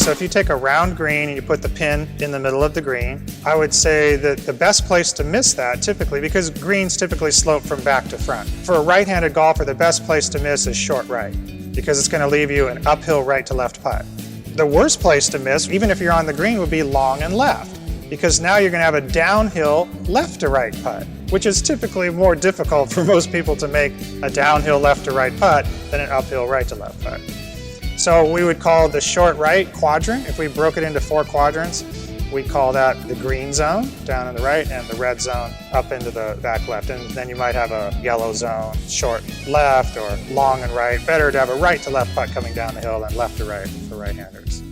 So if you take a round green and you put the pin in the middle of the green, I would say that the best place to miss that typically, because greens typically slope from back to front. For a right-handed golfer, the best place to miss is short right, because it's going to leave you an uphill right to left putt. The worst place to miss, even if you're on the green, would be long and left, because now you're going to have a downhill left to right putt, which is typically more difficult for most people to make a downhill left to right putt than an uphill right to left putt. So we would call the short right quadrant. If we broke it into 4 quadrants, we call that the green zone down in the right and the red zone up into the back left. And then you might have a yellow zone, short left or long and right. Better to have a right to left putt coming down the hill than left to right for right-handers.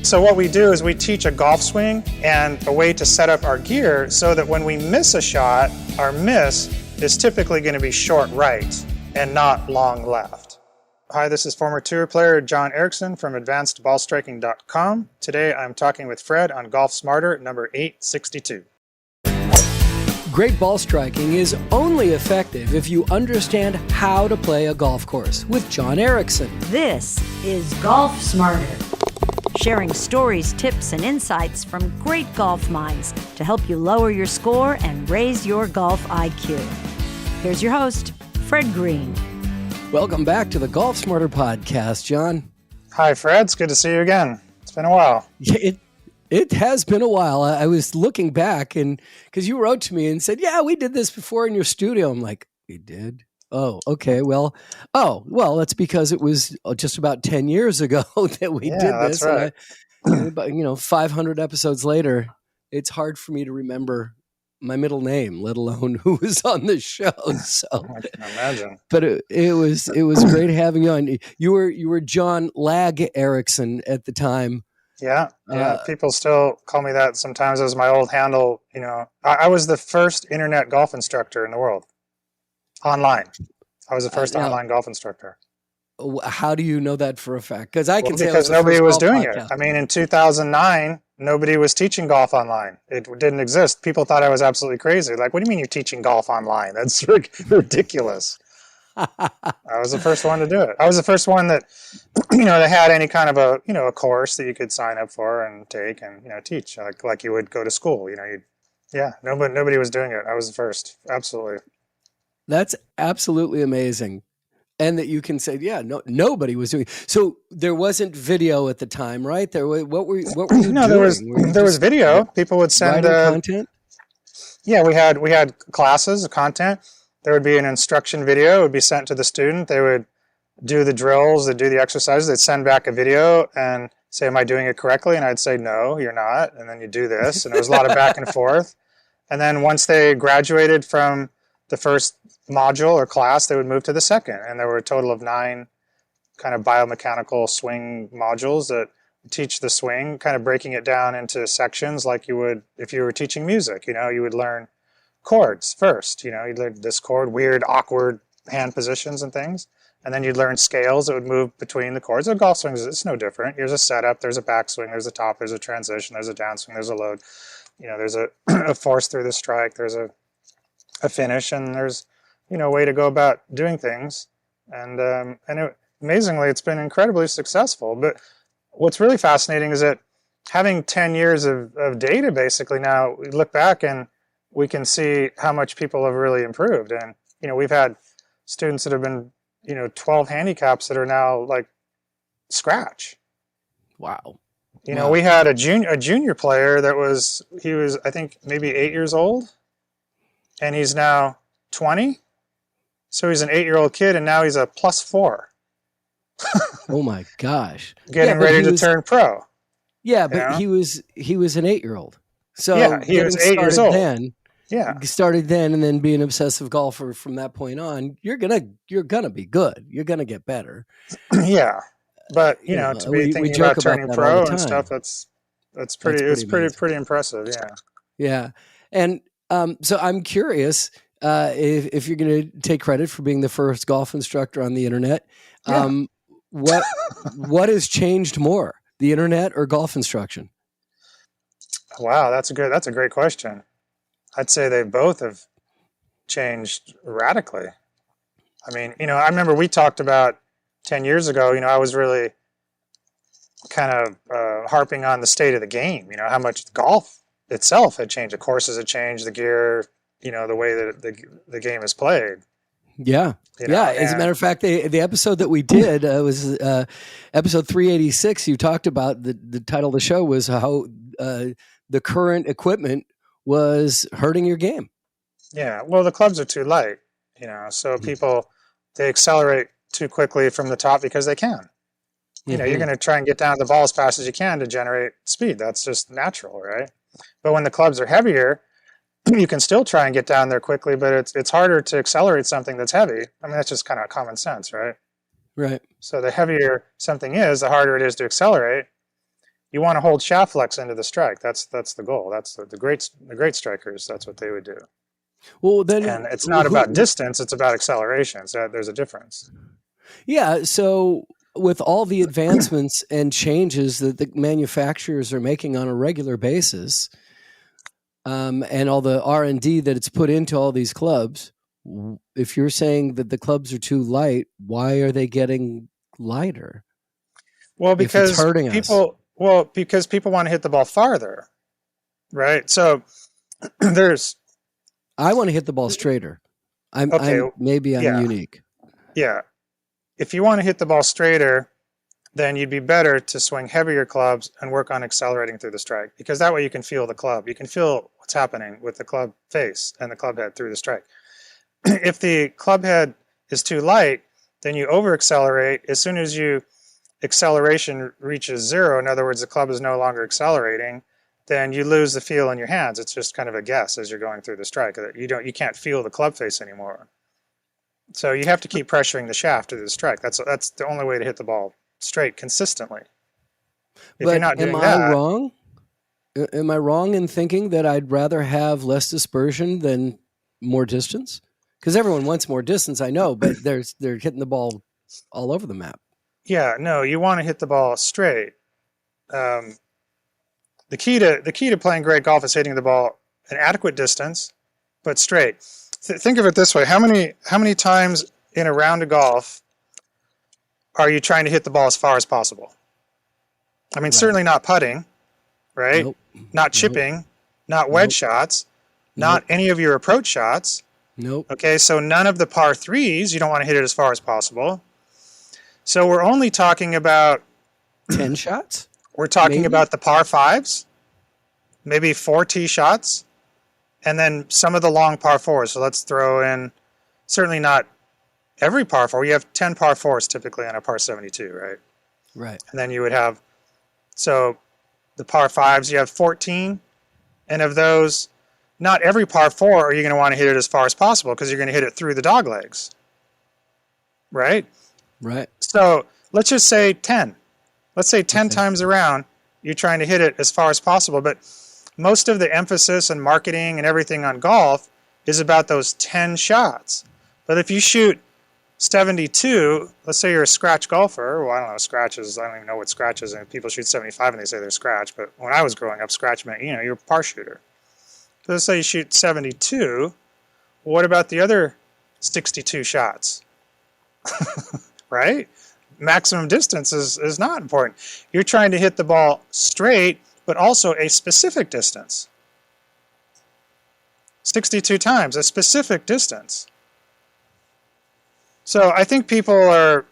So what we do is we teach a golf swing and a way to set up our gear so that when we miss a shot, our miss is typically going to be short right and not long left. Hi, this is former tour player John Erickson from AdvancedBallStriking.com. Today I'm talking with Fred on Golf Smarter number 862. Great ball striking is only effective if you understand how to play a golf course with John Erickson. This is Golf Smarter, sharing stories, tips, and insights from great golf minds to help you lower your score and raise your golf IQ. Here's your host, Fred Green. Welcome back to the Golf Smarter Podcast, John. Hi, Fred. It's good to see you again. It's been a while. It has been a while. I was looking back, and because you wrote to me and said, yeah, we did this before in your studio. I'm like, we did? Oh, okay. Well, that's because it was just about 10 years ago that we did this. That's right. And 500 episodes later, it's hard for me to remember my middle name, let alone who was on the show. So I can imagine. But it was great having you on. You were John Lag Erickson at the time. Yeah. People still call me that sometimes as my old handle. I was the first internet golf instructor in the world. Online. I was the first online golf instructor. How do you know that for a fact? Because I can say because nobody was doing it. I mean, in 2009, nobody was teaching golf online. It didn't exist. People thought I was absolutely crazy. Like, what do you mean you're teaching golf online? That's ridiculous. I was the first one to do it. I was the first one that, that had any kind of a course that you could sign up for and take and, teach like you would go to school. Nobody was doing it. I was the first. Absolutely. That's absolutely amazing. And that you can say, nobody was doing. So there wasn't video at the time, right? What were you doing? There was video. People would send content. Yeah, we had classes of content. There would be an instruction video. It would be sent to the student. They would do the drills. They'd do the exercises. They'd send back a video and say, "Am I doing it correctly?" And I'd say, "No, you're not." And then you do this, and there was a lot of back and forth. And then once they graduated from the first module or class, they would move to the second. And there were a total of 9 kind of biomechanical swing modules that teach the swing, kind of breaking it down into sections like you would if you were teaching music. You would learn chords first. You'd learn this chord, weird, awkward hand positions and things. And then you'd learn scales that would move between the chords. So golf swings, it's no different. Here's a setup, there's a backswing, there's a top, there's a transition, there's a downswing, there's a load. There's a force through the strike, there's a finish, and there's a way to go about doing things. And amazingly, it's been incredibly successful. But what's really fascinating is that having 10 years of data, basically, now we look back and we can see how much people have really improved. And, we've had students that have been, 12 handicaps that are now like scratch. Wow. We had a junior player he was, I think, maybe 8 years old, and he's now 20. So he's an 8-year-old kid, and now he's a +4. Oh my gosh! Getting ready to turn pro. Yeah, but he was an 8-year-old. So yeah, he was 8 years old. Started then, and then be an obsessive golfer from that point on. You're gonna be good. You're gonna get better. Yeah, but to be thinking about turning pro and stuff, that's pretty impressive. Yeah. Yeah, and so I'm curious. If you're going to take credit for being the first golf instructor on the internet, what has changed more, the internet or golf instruction? Wow, that's a great question. I'd say they both have changed radically. I mean, I remember we talked about 10 years ago, I was really kind of harping on the state of the game, how much golf itself had changed. The courses had changed, the gear, the way that the game is played. Yeah. As a matter of fact, the episode that we did was episode 386. You talked about the title of the show was how the current equipment was hurting your game. Yeah. Well, the clubs are too light, so people, they accelerate too quickly from the top because they can. You're going to try and get down the ball as fast as you can to generate speed. That's just natural, right? But when the clubs are heavier, you can still try and get down there quickly, but it's harder to accelerate something that's heavy. I mean, that's just kind of common sense, right? Right. So the heavier something is, the harder it is to accelerate. You want to hold shaft flex into the strike. That's the goal. That's the great strikers. That's what they would do. Well, then, and it's not about distance; it's about acceleration. So there's a difference. Yeah. So with all the advancements and changes that the manufacturers are making on a regular basis, and all the R&D that it's put into all these clubs, if you're saying that the clubs are too light, why are they getting lighter? Well, because because people want to hit the ball farther, right? So I want to hit the ball straighter. I'm unique. Yeah. If you want to hit the ball straighter, then you'd be better to swing heavier clubs and work on accelerating through the strike, because that way you can feel the club. You can feel what's happening with the club face and the club head through the strike. If the club head is too light, then you over accelerate. As soon as acceleration reaches zero, in other words, the club is no longer accelerating, then you lose the feel in your hands. It's just kind of a guess as you're going through the strike. You can't feel the club face anymore. So you have to keep pressuring the shaft to the strike. That's the only way to hit the ball straight consistently. If you're not doing that, wrong? Am I wrong in thinking that I'd rather have less dispersion than more distance? Because everyone wants more distance, I know, but they're hitting the ball all over the map. Yeah, no, you want to hit the ball straight. The key to playing great golf is hitting the ball an adequate distance, but straight. Think of it this way: how many times in a round of golf are you trying to hit the ball as far as possible? I mean, certainly not putting, right? Nope. Not chipping, not wedge shots, not any of your approach shots. Nope. Okay, so none of the par threes, you don't want to hit it as far as possible. So we're only talking about 10 shots? We're talking about the par fives, maybe 4 tee shots, and then some of the long par fours. So let's throw in, certainly not every par four. You have 10 par fours typically on a par 72, right? Right. And then you would have, so the par fives, you have 14. And of those, not every par four are you going to want to hit it as far as possible, because you're going to hit it through the dog legs, right? Right. So let's just say 10. Let's say 10 times around, you're trying to hit it as far as possible. But most of the emphasis and marketing and everything on golf is about those 10 shots. But if you shoot 72, let's say you're a scratch golfer. Well, I don't know, scratches, I don't even know what scratch is. And people shoot 75 and they say they're scratch. But when I was growing up, scratch meant, you're a par shooter. So let's say you shoot 72. What about the other 62 shots? Right? Maximum distance is not important. You're trying to hit the ball straight, but also a specific distance. 62 times, a specific distance. So I think people are,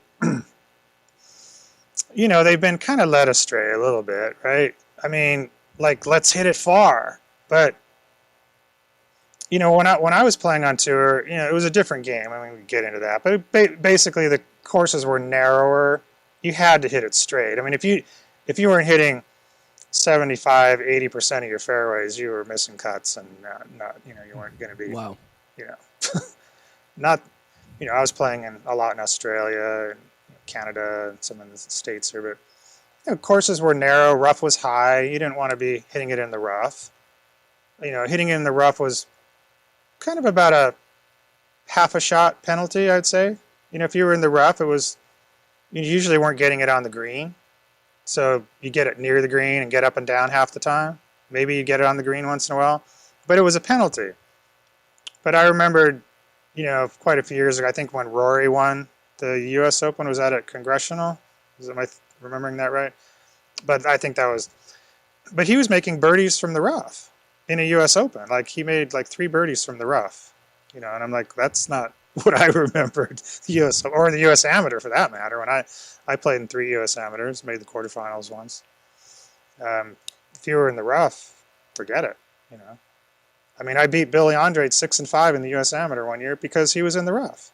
they've been kind of led astray a little bit, right? I mean, like, let's hit it far. But, when I was playing on tour, it was a different game. I mean, we get into that. But basically, the courses were narrower. You had to hit it straight. I mean, if you weren't hitting 75, 80% of your fairways, you were missing cuts, and you weren't going to be, not, I was playing a lot in Australia and Canada and some of the states here, but courses were narrow, rough was high. You didn't want to be hitting it in the rough. Hitting it in the rough was kind of about a half a shot penalty, I'd say. If you were in the rough, you usually weren't getting it on the green. So you get it near the green and get up and down half the time. Maybe you get it on the green once in a while. But it was a penalty. But I remembered, quite a few years ago, I think when Rory won the U.S. Open, was that at Congressional? Am I remembering that right? But I think but he was making birdies from the rough in a U.S. Open. Like he made like 3 birdies from the rough, and I'm like, that's not what I remembered the U.S. or the U.S. Amateur for that matter. When I played in 3 U.S. Amateurs, made the quarterfinals once. If you were in the rough, forget it. I mean, I beat Billy Andrade 6-5 in the U.S. Amateur one year because he was in the rough.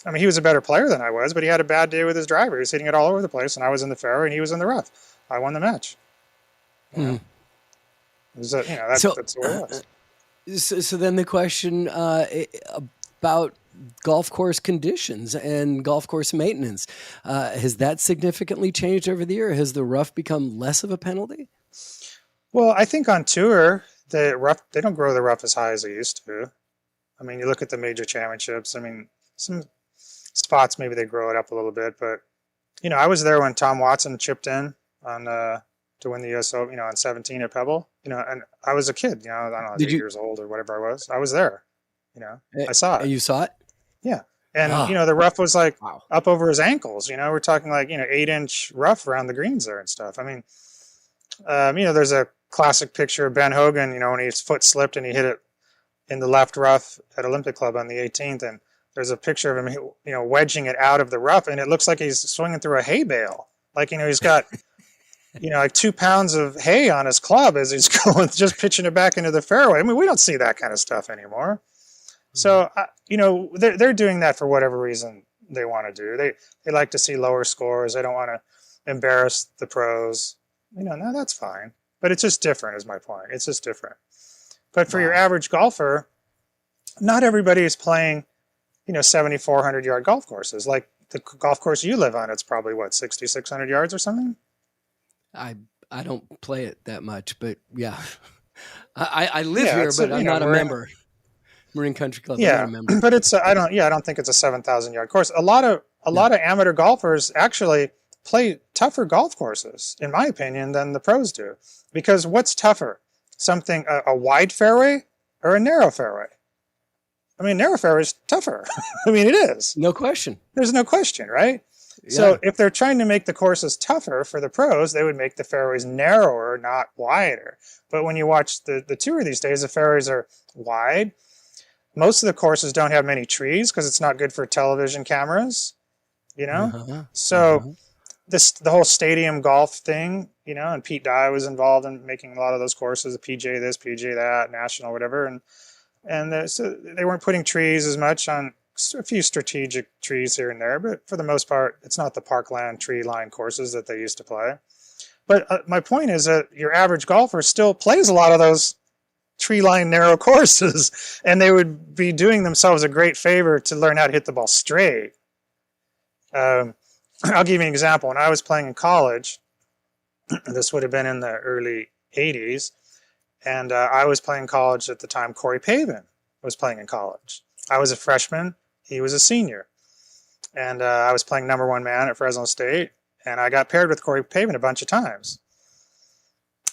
I mean, he was a better player than I was, but he had a bad day with his driver. He was hitting it all over the place, and I was in the fairway, and he was in the rough. I won the match. It was that's the way it was. So then the question about golf course conditions and golf course maintenance, has that significantly changed over the year? Has the rough become less of a penalty? Well, I think on tour, they don't grow the rough as high as they used to. I mean, you look at the major championships. I mean, some spots maybe they grow it up a little bit, but I was there when Tom Watson chipped in on to win the U.S. Open, on 17 at Pebble, and I was a kid, I don't know, I was 8 years old or whatever I was. I was there, I saw it. You saw it? Yeah. And, the rough was like up over his ankles, we're talking like, 8-inch rough around the greens there and stuff. I mean, there's a classic picture of Ben Hogan, when his foot slipped and he hit it in the left rough at Olympic Club on the 18th. And there's a picture of him, wedging it out of the rough, and it looks like he's swinging through a hay bale. Like, he's got, like 2 pounds of hay on his club as he's going, just pitching it back into the fairway. I mean, we don't see that kind of stuff anymore. So, they're doing that for whatever reason they want to do. They like to see lower scores. They don't want to embarrass the pros. No, that's fine. But it's just different is my point. It's just different. But for your average golfer, not everybody is playing, 7,400 yard golf courses. Like the golf course you live on, it's probably 6,600 yards or something? I don't play it that much, but yeah. I live here, but I'm not a member. Marine Country Club. Yeah, but it's I don't think it's a 7,000 yard course. A lot of amateur golfers actually play tougher golf courses, in my opinion, than the pros do. Because what's tougher? Something a wide fairway or a narrow fairway? I mean, narrow fairway is tougher. I mean, it is. No question. There's no question, right? Yeah. So if they're trying to make the courses tougher for the pros, they would make the fairways narrower, not wider. But when you watch the tour these days, the fairways are wide. Most of the courses don't have many trees because it's not good for television cameras, So the whole stadium golf thing, and Pete Dye was involved in making a lot of those courses, the PGA this, PGA that, National, whatever. And so they weren't putting trees as much on a few strategic trees here and there, but for the most part, it's not the parkland tree line courses that they used to play. But my point is that your average golfer still plays a lot of those tree-line narrow courses, and they would be doing themselves a great favor to learn how to hit the ball straight. I'll give you an example. When I was playing in college, this would have been in the early 80s, and I was playing college at the time. Corey Pavin was playing in college. I was a freshman. He was a senior. And I was playing number 1 man at Fresno State, and I got paired with Corey Pavin a bunch of times.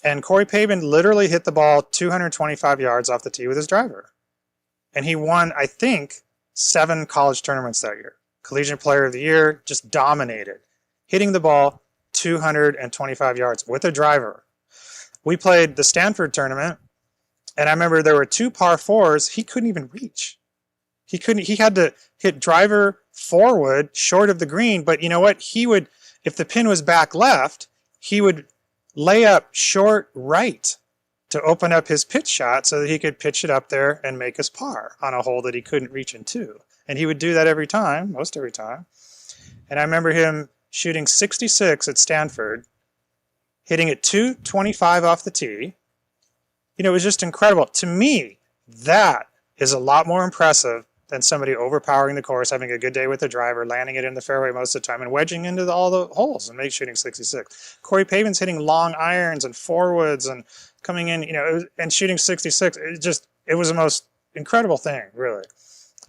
And Corey Pavin literally hit the ball 225 yards off the tee with his driver. And he won, I think, 7 college tournaments that year. Collegiate Player of the Year, just dominated. Hitting the ball 225 yards with a driver. We played the Stanford tournament, and I remember there were 2 par 4s he couldn't even reach. He had to hit driver forward short of the green, but you know what? He would, if the pin was back left, he would lay up short right to open up his pitch shot so that he could pitch it up there and make his par on a hole that he couldn't reach in 2. And he would do that every time, most every time. And I remember him shooting 66 at Stanford, hitting it 225 off the tee. It was just incredible. To me, that is a lot more impressive than somebody overpowering the course, having a good day with the driver, landing it in the fairway most of the time, and wedging into all the holes and shooting 66. Corey Pavin's hitting long irons and forwards and coming in, and shooting 66. It was the most incredible thing, really.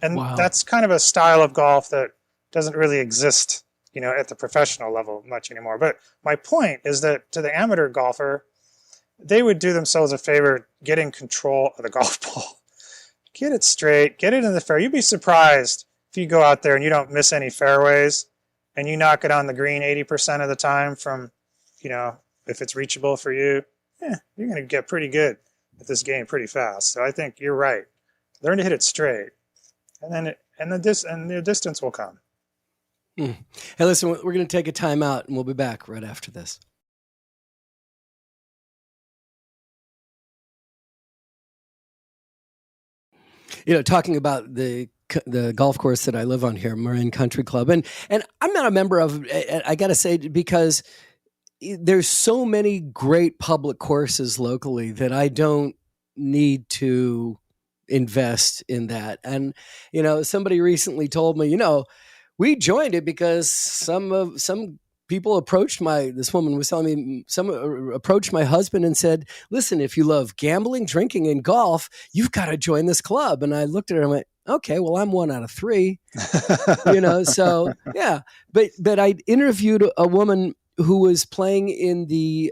And That's kind of a style of golf that doesn't really exist, at the professional level much anymore. But my point is that to the amateur golfer, they would do themselves a favor getting control of the golf ball. Get it straight, get it in the fair. You'd be surprised if you go out there and you don't miss any fairways and you knock it on the green 80% of the time from, if it's reachable for you, you're going to get pretty good at this game pretty fast. So I think you're right. Learn to hit it straight, and then the distance will come. Hey, listen, we're going to take a time out, and we'll be back right after this. Talking about the golf course that I live on here, Marin Country Club, and I'm not a member of, I got to say, because there's so many great public courses locally that I don't need to invest in that. And, somebody recently told me, we joined it because some people this woman was telling me, approached my husband and said, listen, if you love gambling, drinking, and golf, you've got to join this club. And I looked at her and went, okay, well, I'm 1 out of 3, so yeah. But I interviewed a woman who was playing in the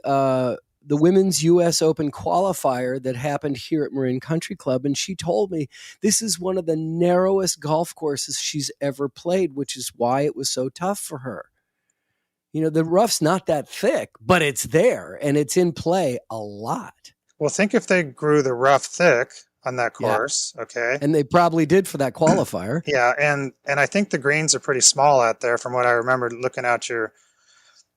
Women's U.S. Open qualifier that happened here at Marin Country Club. And she told me this is one of the narrowest golf courses she's ever played, which is why it was so tough for her. The rough's not that thick, but it's there and it's in play a lot. Well, think if they grew the rough thick on that course, okay? And they probably did for that qualifier. Yeah, and I think the greens are pretty small out there from what I remember looking out your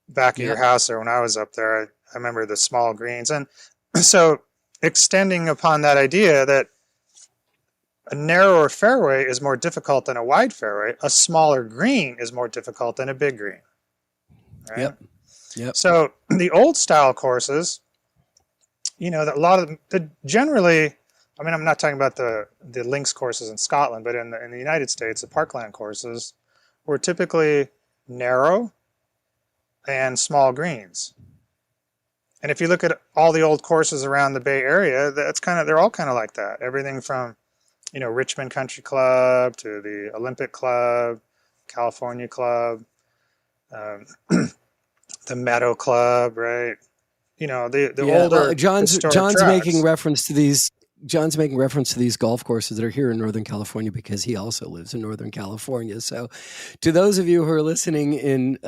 back of your house there when I was up there. I remember the small greens. And so extending upon that idea that a narrower fairway is more difficult than a wide fairway, a smaller green is more difficult than a big green. Right? Yep. So the old style courses, a lot of generally, I mean, I'm not talking about the links courses in Scotland, but in the United States, the parkland courses were typically narrow and small greens. And if you look at all the old courses around the Bay Area, they're all kind of like that. Everything from, Richmond Country Club to the Olympic Club, California Club, the Meadow Club, right? The older. Well, John's tracks. making reference to these. John's making reference to these golf courses that are here in Northern California because he also lives in Northern California. So, to those of you who are listening in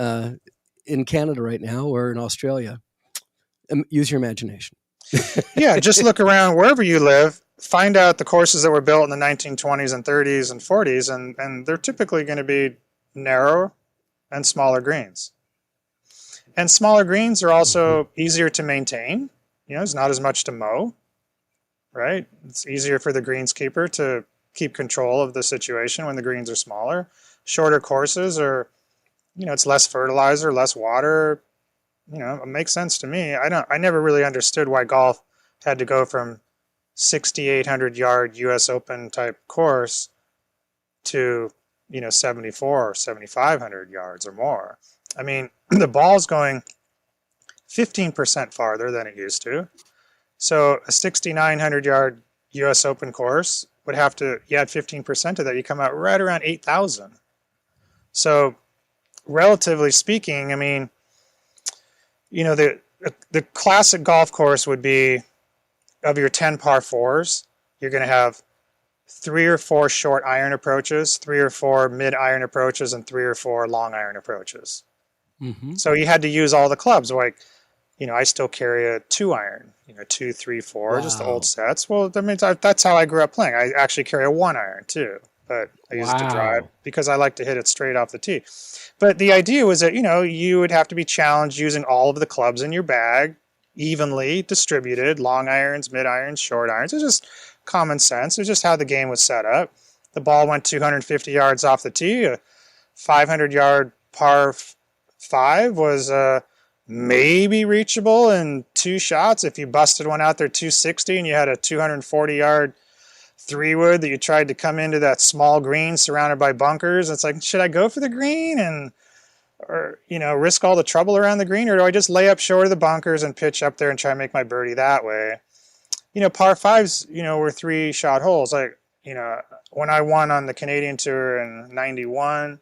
Canada right now or in Australia, use your imagination. Yeah, just look around wherever you live. Find out the courses that were built in the 1920s and 30s and 40s, and they're typically going to be narrow and smaller greens. And smaller greens are also easier to maintain. There's not as much to mow, right? It's easier for the greenskeeper to keep control of the situation when the greens are smaller. Shorter courses are, it's less fertilizer, less water. It makes sense to me. I never really understood why golf had to go from 6,800 yard US Open type course to 74 or 7,500 yards or more. I mean, the ball's going 15% farther than it used to. So a 6,900 yard US Open course would have to, you add 15% of that, you come out right around 8,000. So relatively speaking, I mean, the classic golf course would be, of your 10 par 4s, you're going to have 3 or 4 short iron approaches, 3 or 4 mid iron approaches, and 3 or 4 long iron approaches. Mm-hmm. So you had to use all the clubs. Like, I still carry a 2 iron, 2, 3, 4, just the old sets. Well, that means that's how I grew up playing. I actually carry a 1 iron too, but I use it to drive because I like to hit it straight off the tee. But the idea was that, you would have to be challenged using all of the clubs in your bag, evenly distributed, long irons, mid irons, short irons. It's just common sense. It's just how the game was set up. The ball went 250 yards off the tee. A 500-yard par 5 was maybe reachable in 2 shots. If you busted one out there 260 and you had a 240-yard 3-wood that you tried to come into that small green surrounded by bunkers, it's like, should I go for the green or risk all the trouble around the green, or do I just lay up short of the bunkers and pitch up there and try and make my birdie that way? Par 5s, were 3-shot holes. Like, when I won on the Canadian Tour in 91,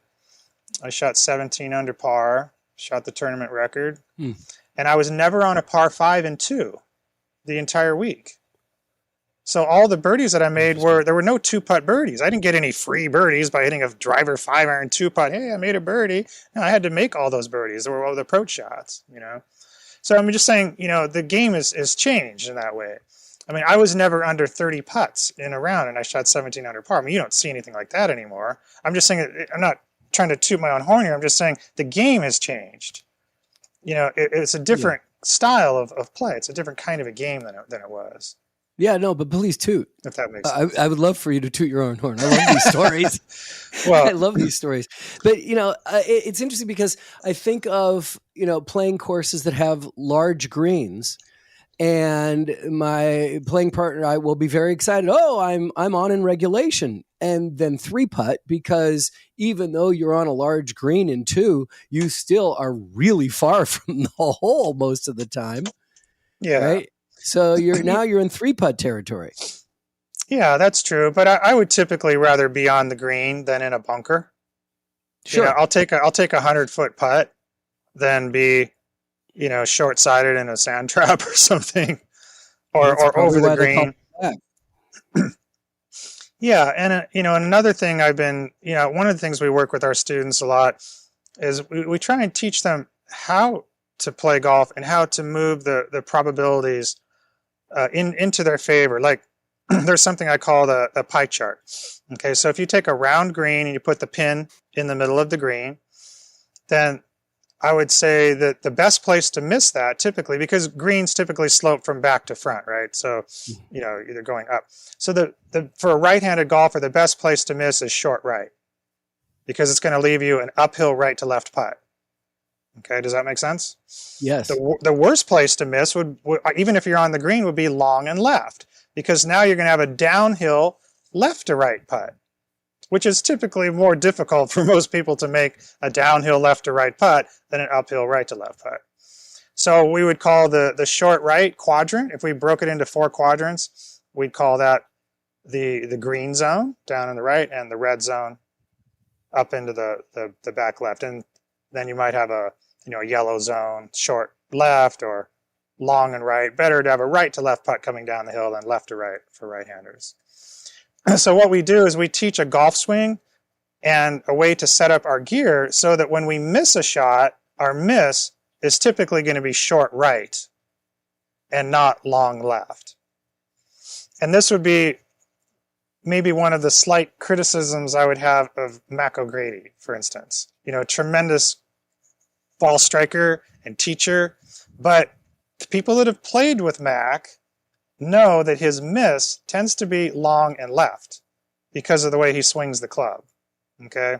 I shot 17 under par, shot the tournament record, and I was never on a par 5 in 2 the entire week. So all the birdies that I made there were no 2-putt birdies. I didn't get any free birdies by hitting a driver 5-iron 2-putt. Hey, I made a birdie. No, I had to make all those birdies. They were all the approach shots, So I'm just saying, the game is changed in that way. I mean, I was never under 30 putts in a round, and I shot 17 under par. I mean, you don't see anything like that anymore. I'm just saying, I'm not trying to toot my own horn here. I'm just saying the game has changed. It's a different style of play. It's a different kind of a game than it was. Yeah, no, but please toot. If that makes sense. I would love for you to toot your own horn. I love these stories. Well, I love these stories. But, it's interesting because I think of, playing courses that have large greens, and my playing partner, I will be very excited. Oh, I'm on in regulation, and then 3-putt, because even though you're on a large green in 2, you still are really far from the hole most of the time. Yeah. Right. So you're in 3-putt territory. Yeah, that's true. But I would typically rather be on the green than in a bunker. Sure. I'll take a 100-foot putt than be, short-sided in a sand trap or something, or over the green. Yeah, and and another thing I've been, one of the things we work with our students a lot is we try and teach them how to play golf and how to move the probabilities into their favor. Like there's something I call the pie chart. Okay, so if you take a round green and you put the pin in the middle of the green, then I would say that the best place to miss that typically, because greens typically slope from back to front, right? So, either going up. So for a right-handed golfer, the best place to miss is short right, because it's going to leave you an uphill right to left putt. Okay, does that make sense? Yes. The worst place to miss would, even if you're on the green, would be long and left, because now you're going to have a downhill left to right putt, which is typically more difficult for most people to make a downhill left to right putt than an uphill right to left putt. So we would call the short right quadrant, if we broke it into 4 quadrants, we'd call that the green zone down in the right, and the red zone up into the back left. And then you might have a yellow zone, short left, or long and right. Better to have a right to left putt coming down the hill than left to right for right-handers. So what we do is we teach a golf swing and a way to set up our gear so that when we miss a shot, our miss is typically going to be short right and not long left. And this would be maybe one of the slight criticisms I would have of Mac O'Grady, for instance. Tremendous ball striker and teacher, but the people that have played with Mac know that his miss tends to be long and left because of the way he swings the club. Okay?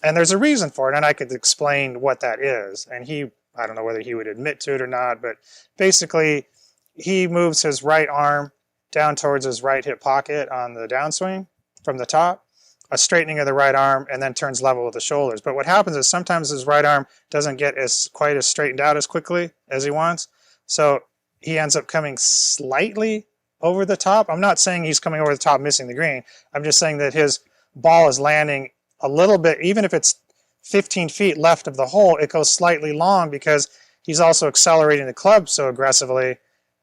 And there's a reason for it, and I could explain what that is. And I don't know whether he would admit to it or not, but basically he moves his right arm down towards his right hip pocket on the downswing from the top, a straightening of the right arm, and then turns level with the shoulders. But what happens is sometimes his right arm doesn't get quite as straightened out as quickly as he wants. So he ends up coming slightly over the top. I'm not saying he's coming over the top missing the green. I'm just saying that his ball is landing a little bit, even if it's 15 feet left of the hole, it goes slightly long because he's also accelerating the club so aggressively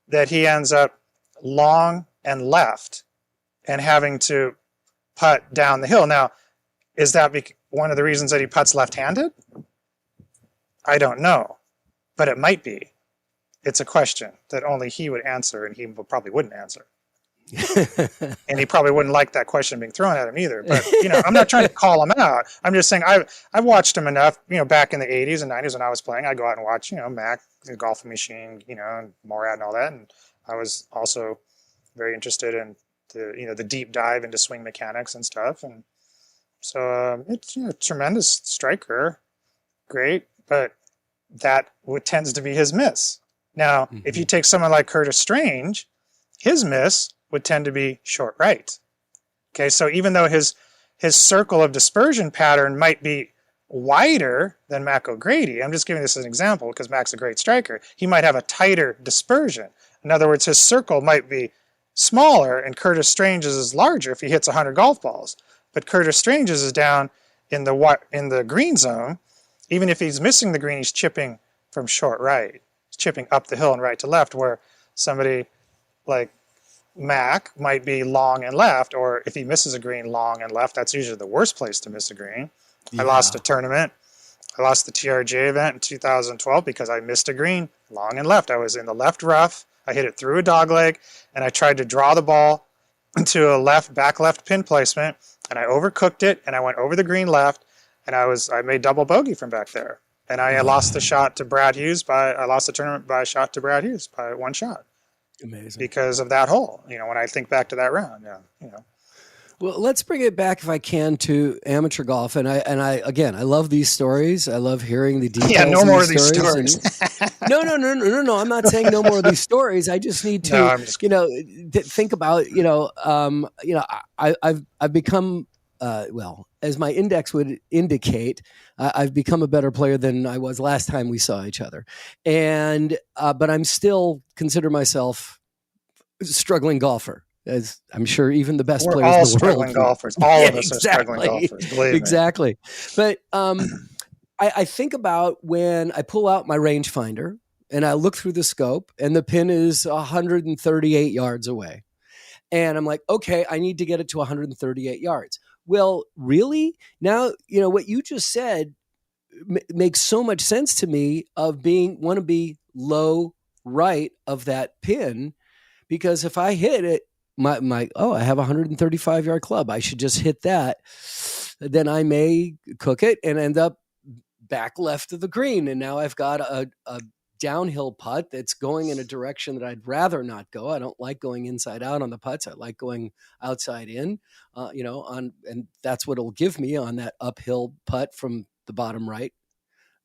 that he ends up long and left and having to putt down the hill. Now, is that one of the reasons that he putts left-handed? I don't know, but it might be. It's a question that only he would answer, and he probably wouldn't answer. And he probably wouldn't like that question being thrown at him either. But, I'm not trying to call him out. I'm just saying I've watched him enough, back in the 80s and 90s when I was playing. I'd go out and watch, Mac, the Golfing Machine, and Morad and all that. And I was also very interested in the deep dive into swing mechanics and stuff. And so it's a tremendous striker. Great. But that tends to be his miss. Now, if you take someone like Curtis Strange, his miss would tend to be short right. Okay, so even though his circle of dispersion pattern might be wider than Mac O'Grady, I'm just giving this as an example because Mac's a great striker, he might have a tighter dispersion. In other words, his circle might be smaller and Curtis Strange's is larger if he hits 100 golf balls. But Curtis Strange's is down in the green zone. Even if he's missing the green, he's chipping from short right. Chipping up the hill and right to left, where somebody like Mac might be long and left, or if he misses a green, long and left. That's usually the worst place to miss a green. Yeah. I lost a tournament I lost the TRJ event in 2012 because I missed a green long and left. I was in the left rough. I hit it through a dogleg, and I tried to draw the ball into a back left pin placement, and I overcooked it, and I went over the green left, and I made double bogey from back there. And I lost the shot to Brad Hughes I lost the tournament by a shot to Brad Hughes by one shot. Amazing. Because of that hole, when I think back to that round, Well, let's bring it back, if I can, to amateur golf. And I again, I love these stories. I love hearing the details. Yeah, no more of these stories. No. I'm not saying no more of these stories. I just need to, think about, I've become, as my index would indicate, I've become a better player than I was last time we saw each other. And, but I'm still consider myself a struggling golfer. As I'm sure even the best players in the world. Struggling golfers. All of us are struggling golfers. Believe me. Exactly. But I think about when I pull out my rangefinder and I look through the scope and the pin is 138 yards away. And I'm like, okay, I need to get it to 138 yards. Well, really? Now, what you just said makes so much sense to me of want to be low right of that pin, because if I hit it, I have a 135 yard club, I should just hit that. Then I may cook it and end up back left of the green. And now I've got a downhill putt that's going in a direction that I'd rather not go. I don't like going inside out on the putts. I like going outside in, and that's what it'll give me on that uphill putt from the bottom right.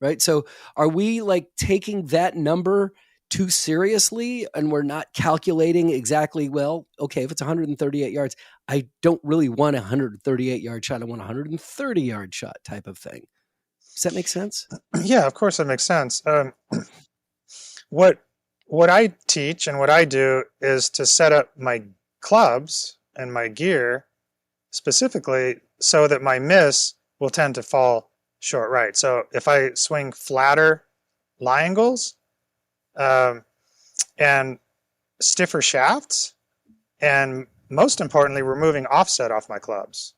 Right. So are we like taking that number too seriously, and we're not calculating exactly, well, okay, if it's 138 yards, I don't really want a 138 yard shot. I want a 130 yard shot type of thing. Does that make sense? Yeah, of course it makes sense. What I teach and what I do is to set up my clubs and my gear specifically so that my miss will tend to fall short right. So if I swing flatter lie angles, and stiffer shafts, and most importantly, removing offset off my clubs.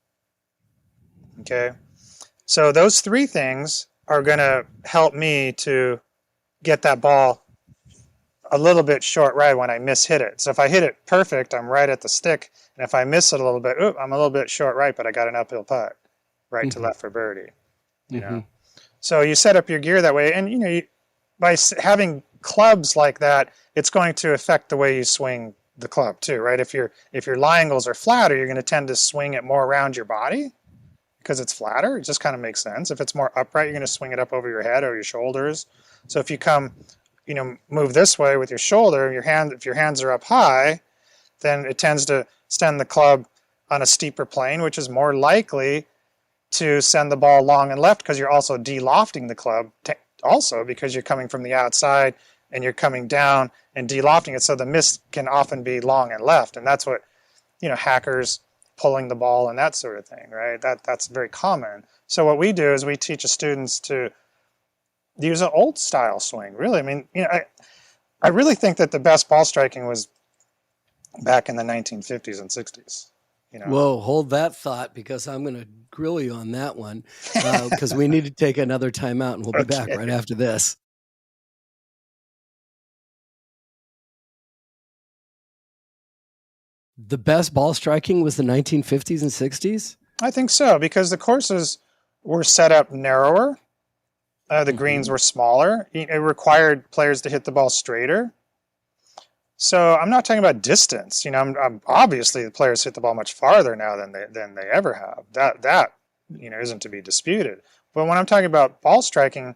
Okay. So those three things are going to help me to get that ball a little bit short right when I mishit it. So if I hit it perfect, I'm right at the stick. And if I miss it a little bit, I'm a little bit short right, but I got an uphill putt right to left for birdie. So you set up your gear that way, and by having clubs like that, it's going to affect the way you swing the club too, right? If your lie angles are flatter, you're going to tend to swing it more around your body because it's flatter. It just kind of makes sense. If it's more upright, you're going to swing it up over your head or your shoulders. So if you come, move this way with your shoulder, if your hands are up high, then it tends to send the club on a steeper plane, which is more likely to send the ball long and left, because you're also de-lofting the club also because you're coming from the outside and you're coming down and de-lofting it. So the miss can often be long and left. And that's what, hackers pulling the ball and that sort of thing, right? That's very common. So what we do is we teach the students to use an old style swing, really. I mean, I really think that the best ball striking was back in the 1950s and 60s. Whoa, hold that thought, because I'm going to grill you on that one, because we need to take another time out, and we'll be back right after this. The best ball striking was the 1950s and 60s? I think so, because the courses were set up narrower. The greens were smaller. It required players to hit the ball straighter. So I'm not talking about distance. I'm obviously the players hit the ball much farther now than they ever have. That isn't to be disputed. But when I'm talking about ball striking,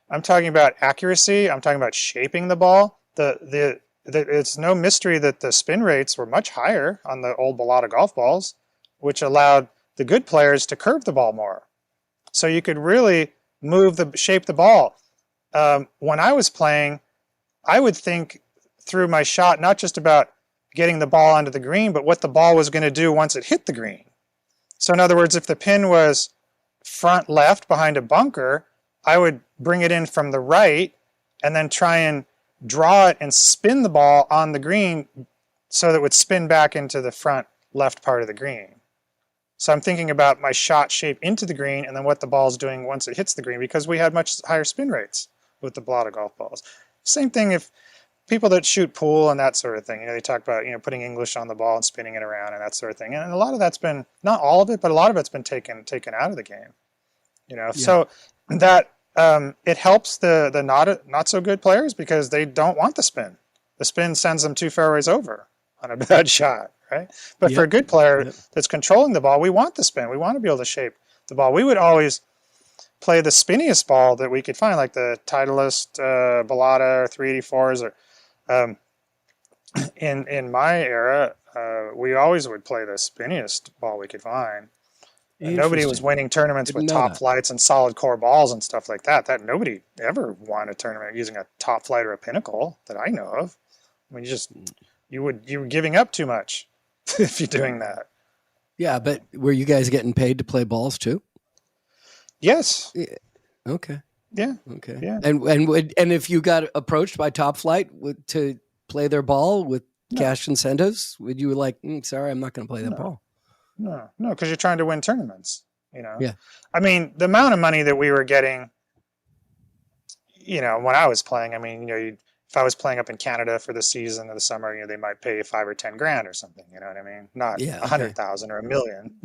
I'm talking about accuracy. I'm talking about shaping the ball. It's no mystery that the spin rates were much higher on the old Balata golf balls, which allowed the good players to curve the ball more. So you could really shape the ball. When I was playing, I would think through my shot not just about getting the ball onto the green, but what the ball was going to do once it hit the green. So in other words, if the pin was front left behind a bunker, I would bring it in from the right and then try and draw it and spin the ball on the green so that it would spin back into the front left part of the green. So I'm thinking about my shot shape into the green and then what the ball's doing once it hits the green, because we had much higher spin rates with the lot of golf balls. Same thing if people that shoot pool and that sort of thing, they talk about, putting English on the ball and spinning it around and that sort of thing. And a lot of that's been, not all of it, but a lot of it's been taken out of the game. So that it helps the not so good players because they don't want the spin. The spin sends them too far ways over on a bad shot, right? But for a good player that's controlling the ball, we want the spin. We want to be able to shape the ball. We would always play the spinniest ball that we could find, like the Titleist, Bellata, or 384s, or in my era, we always would play the spinniest ball we could find. Nobody was winning tournaments with top flights and solid core balls and stuff like that. That nobody ever won a tournament using a top flight or a pinnacle that I know of. I mean, you were giving up too much if you're doing that. Yeah, but were you guys getting paid to play balls too? Yes. Yeah. Okay. Yeah. Okay. Yeah. And if you got approached by Top Flight to play their ball with cash incentives, would you like, sorry, I'm not going to play that ball? No, because you're trying to win tournaments, Yeah. I mean, the amount of money that we were getting, when I was playing, I mean, if I was playing up in Canada for the season or the summer, they might pay you $5,000 or $10,000 or something, you know what I mean? Not 100,000 or $1 million.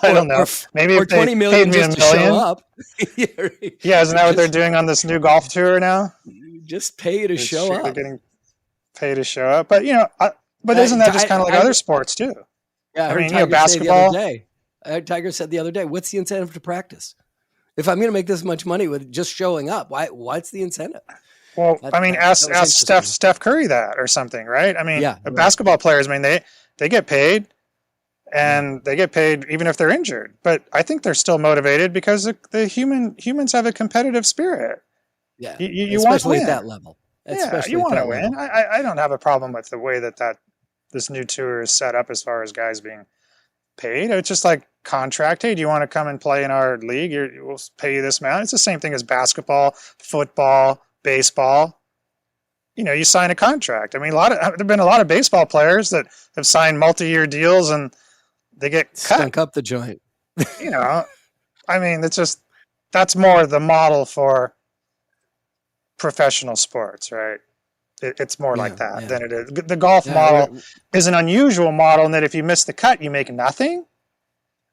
I don't know. Maybe or if 20 million just to show up. Yeah, isn't that what they're doing on this new golf tour now? Just pay to show up. They're getting paid to show up, but isn't that just kind of like other sports too? Yeah, I heard Tiger basketball. I heard Tiger said the other day, "What's the incentive to practice? If I'm going to make this much money with just showing up, what's the incentive?" Well, ask Steph Curry that or something, right? I mean, basketball players, they get paid, and they get paid even if they're injured. But I think they're still motivated because humans have a competitive spirit. Yeah, you want to win at that level. Especially you want to win. I don't have a problem with the way that this new tour is set up as far as guys being paid. It's just like contract. Hey, do you want to come and play in our league? We'll pay you this amount. It's the same thing as basketball, football, baseball. You sign a contract. I mean, there've been a lot of baseball players that have signed multi-year deals and they get cut. Stunk up the joint. I mean, that's more the model for professional sports, right? It's more like that than it is. The golf model is an unusual model in that if you miss the cut, you make nothing.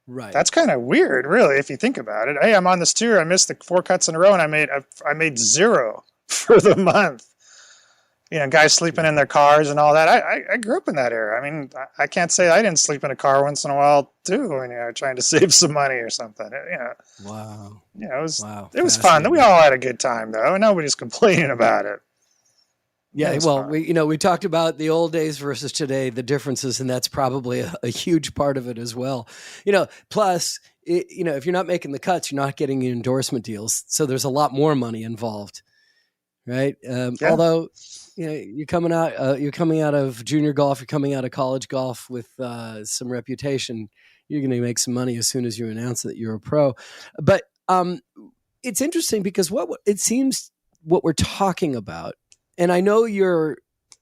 Right. That's kind of weird, really, if you think about it. Hey, I'm on this tour. I missed the 4 cuts in a row, and I made $0 for the month. Guys sleeping in their cars and all that. I grew up in that era. I mean, I can't say I didn't sleep in a car once in a while too when trying to save some money or something. Wow. It was fun. We all had a good time though, and nobody's complaining about it. Yeah, well, we talked about the old days versus today, the differences, and that's probably a huge part of it as well. Plus, if you're not making the cuts, you're not getting endorsement deals, so there's a lot more money involved, right? Although, you're coming out of junior golf, you're coming out of college golf with some reputation. You're going to make some money as soon as you announce that you're a pro. But it's interesting because what we're talking about. And I know your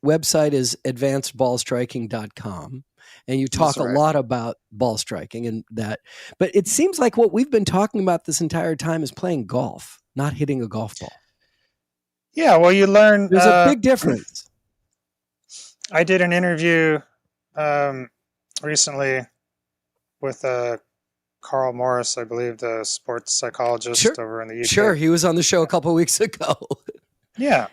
website is advancedballstriking.com, and you talk a lot about ball striking and that. But it seems like what we've been talking about this entire time is playing golf, not hitting a golf ball. Yeah, well, you learn. There's a big difference. I did an interview recently with Carl Morris, I believe, the sports psychologist over in the UK. Sure, he was on the show a couple of weeks ago. Yeah.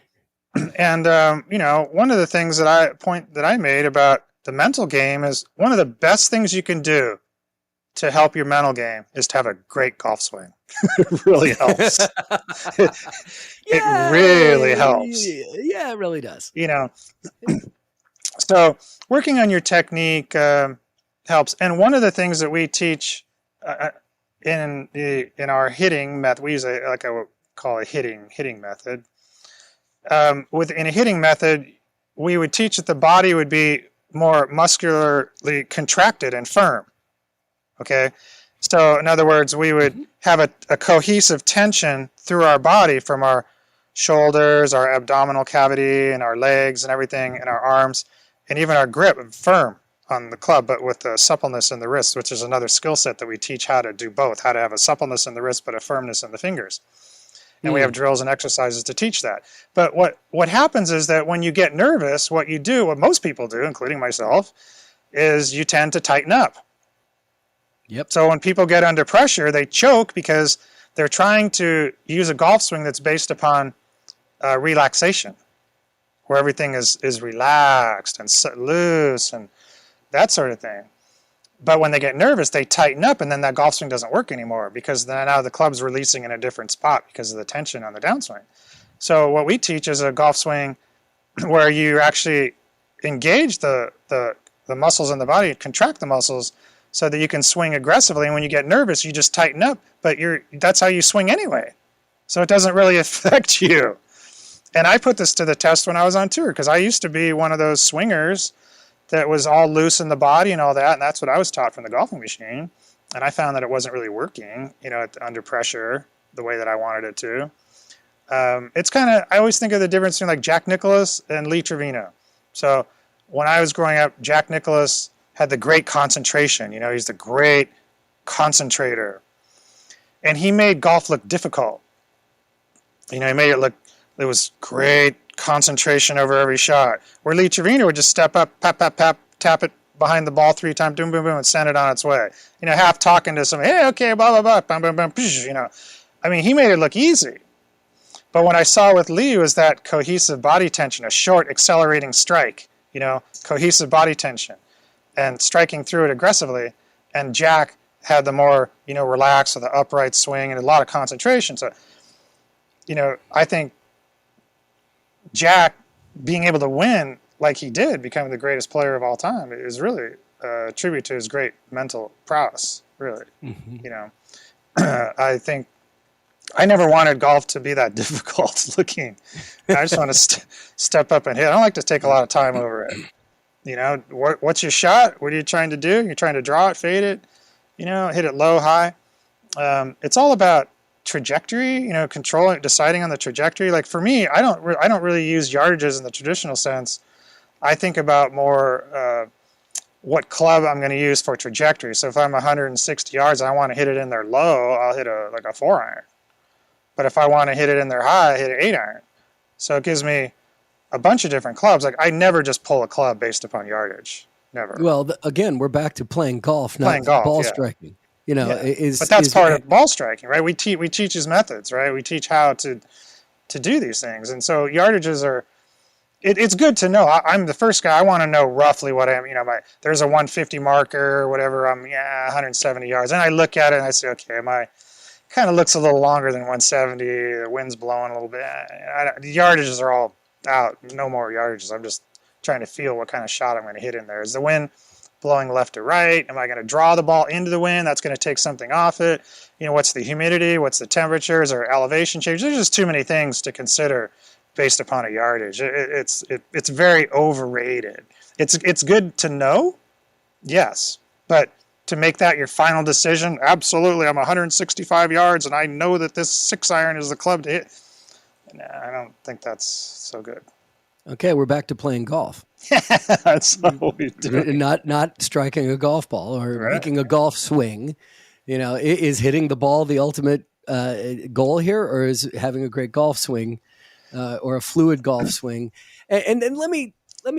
And, one of the things that I made about the mental game is one of the best things you can do to help your mental game is to have a great golf swing. It really helps. It really helps. Yeah, it really does. So working on your technique helps. And one of the things that we teach in our hitting method, we use I would call a hitting method. In a hitting method, we would teach that the body would be more muscularly contracted and firm. Okay? So, in other words, we would have a cohesive tension through our body from our shoulders, our abdominal cavity, and our legs and everything, and our arms, and even our grip, firm on the club, but with the suppleness in the wrist, which is another skill set that we teach how to do both, how to have a suppleness in the wrist, but a firmness in the fingers. And we have drills and exercises to teach that. But what happens is that when you get nervous, what you do, what most people do, including myself, is you tend to tighten up. Yep. So when people get under pressure, they choke because they're trying to use a golf swing that's based upon relaxation, where everything is relaxed and loose and that sort of thing. But when they get nervous, they tighten up, and then that golf swing doesn't work anymore because then now the club's releasing in a different spot because of the tension on the downswing. So what we teach is a golf swing where you actually engage the muscles in the body, contract the muscles so that you can swing aggressively. And when you get nervous, you just tighten up, but that's how you swing anyway. So it doesn't really affect you. And I put this to the test when I was on tour because I used to be one of those swingers that was all loose in the body and all that, and that's what I was taught from the golfing machine. And I found that it wasn't really working, under pressure the way that I wanted it to. It's kind of, I always think of the difference between like Jack Nicklaus and Lee Trevino. So when I was growing up, Jack Nicklaus had the great concentration. He's the great concentrator. And he made golf look difficult. He made it look, it was great concentration over every shot. Where Lee Trevino would just step up, pap, pap, pap, tap it behind the ball 3 times, boom, boom, boom, and send it on its way. Half talking to somebody, hey, okay, blah, blah, blah, bam, bam, bam, he made it look easy. But what I saw with Lee was that cohesive body tension, a short accelerating strike, cohesive body tension, and striking through it aggressively. And Jack had the more, relaxed or the upright swing and a lot of concentration. So, I think Jack being able to win like he did, becoming the greatest player of all time, is really a tribute to his great mental prowess, really. Mm-hmm. I think I never wanted golf to be that difficult looking. I just want to step up and hit. I don't like to take a lot of time over it. What's your shot? What are you trying to do? You're trying to draw it, fade it, hit it low, high. It's all about trajectory, controlling, deciding on the trajectory. Like for me, I don't really use yardages in the traditional sense. I think about more what club I'm going to use for trajectory. So if I'm 160 yards and I want to hit it in there low, I'll hit a 4-iron. But if I want to hit it in there high, I hit an 8-iron. So it gives me a bunch of different clubs. Like I never just pull a club based upon yardage. Never. Well, again, we're back to playing golf, not ball striking. But that's part of ball striking, right? We teach his methods, right? We teach how to do these things. And so yardages are, it's good to know. I'm the first guy. I want to know roughly what there's a 150 marker or whatever. I'm 170 yards. And I look at it and I say, okay, kind of looks a little longer than 170. The wind's blowing a little bit. The yardages are all out. No more yardages. I'm just trying to feel what kind of shot I'm going to hit in there. Is the wind blowing left or right? Am I going to draw the ball into the wind? That's going to take something off it. What's the humidity? What's the temperature? Is there elevation change? There's just too many things to consider based upon a yardage. It's very overrated. It's good to know, yes, but to make that your final decision, absolutely, I'm 165 yards and I know that this 6-iron is the club to hit. Nah, I don't think that's so good. Okay, we're back to playing golf. That's what we do. Not striking a golf ball or making a golf swing. Is hitting the ball the ultimate goal here, or is having a great golf swing or a fluid golf swing? And then let me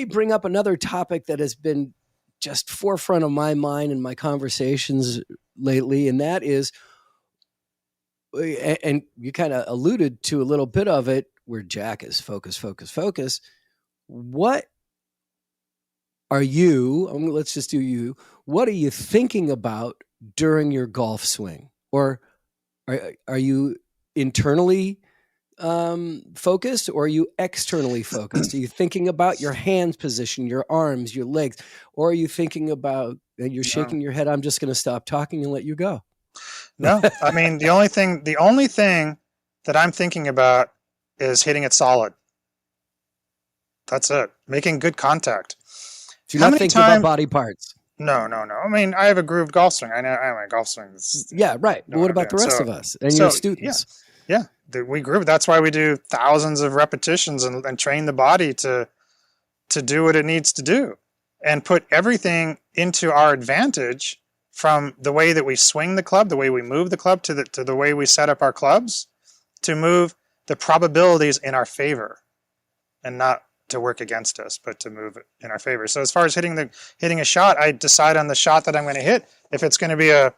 bring up another topic that has been just forefront of my mind in my conversations lately, and that is, and you kind of alluded to a little bit of it, where Jack is focus. What are you, let's just do you, what are you thinking about during your golf swing? Or are you internally focused, or are you externally focused? Are you thinking about your hands position, your arms, your legs, or are you thinking about, and you're shaking your head, I'm just going to stop talking and let you go? No, I mean, the only thing that I'm thinking about is hitting it solid. That's it. Making good contact. So you're not thinking about body parts. No. I mean, I have a grooved golf swing. I know my golf swing. Yeah, right. But what about the rest of us and your students? Yeah. We groove. That's why we do thousands of repetitions and train the body to do what it needs to do. and put everything into our advantage, from the way that we swing the club, the way we move the club, to the way we set up our clubs, to move the probabilities in our favor, and not to work against us, but to move it in our favor. So as far as hitting a shot, I decide on the shot that I'm going to hit. If it's going to be a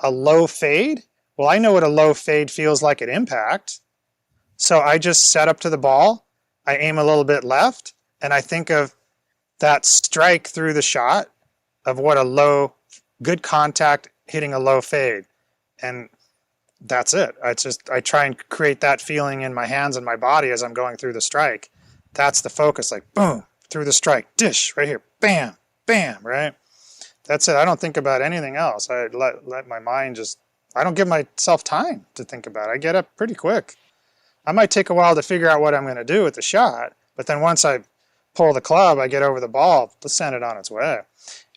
low fade, well, I know what a low fade feels like at impact. So I just set up to the ball, I aim a little bit left, and I think of that strike through the shot of what a low, good contact hitting a low fade. And that's it. I try and create that feeling in my hands and my body as I'm going through the strike. That's the focus, like boom, through the strike, dish, right here, bam, bam, right? That's it. I don't think about anything else. I let my mind just, I don't give myself time to think about it. I get up pretty quick. I might take a while to figure out what I'm going to do with the shot, but then once I pull the club, I get over the ball, let's send it on its way.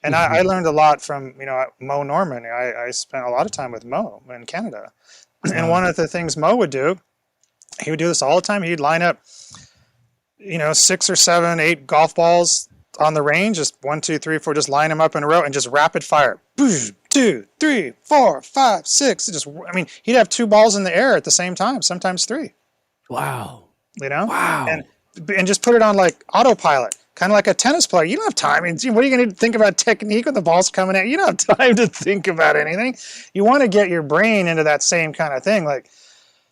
And I learned a lot from, Mo Norman. I spent a lot of time with Mo in Canada. And one of the things Mo would do, he would do this all the time. He'd line up, 6 or 7, 8 golf balls on the range, just 1, 2, 3, 4, just line them up in a row and just rapid fire. 2, 3, 4, 5, 6. He'd have 2 balls in the air at the same time, sometimes 3. Wow. Wow. And just put it on like autopilot, kind of like a tennis player. You don't have time. What are you going to think about technique when the ball's coming at you? You don't have time to think about anything. You want to get your brain into that same kind of thing. Like,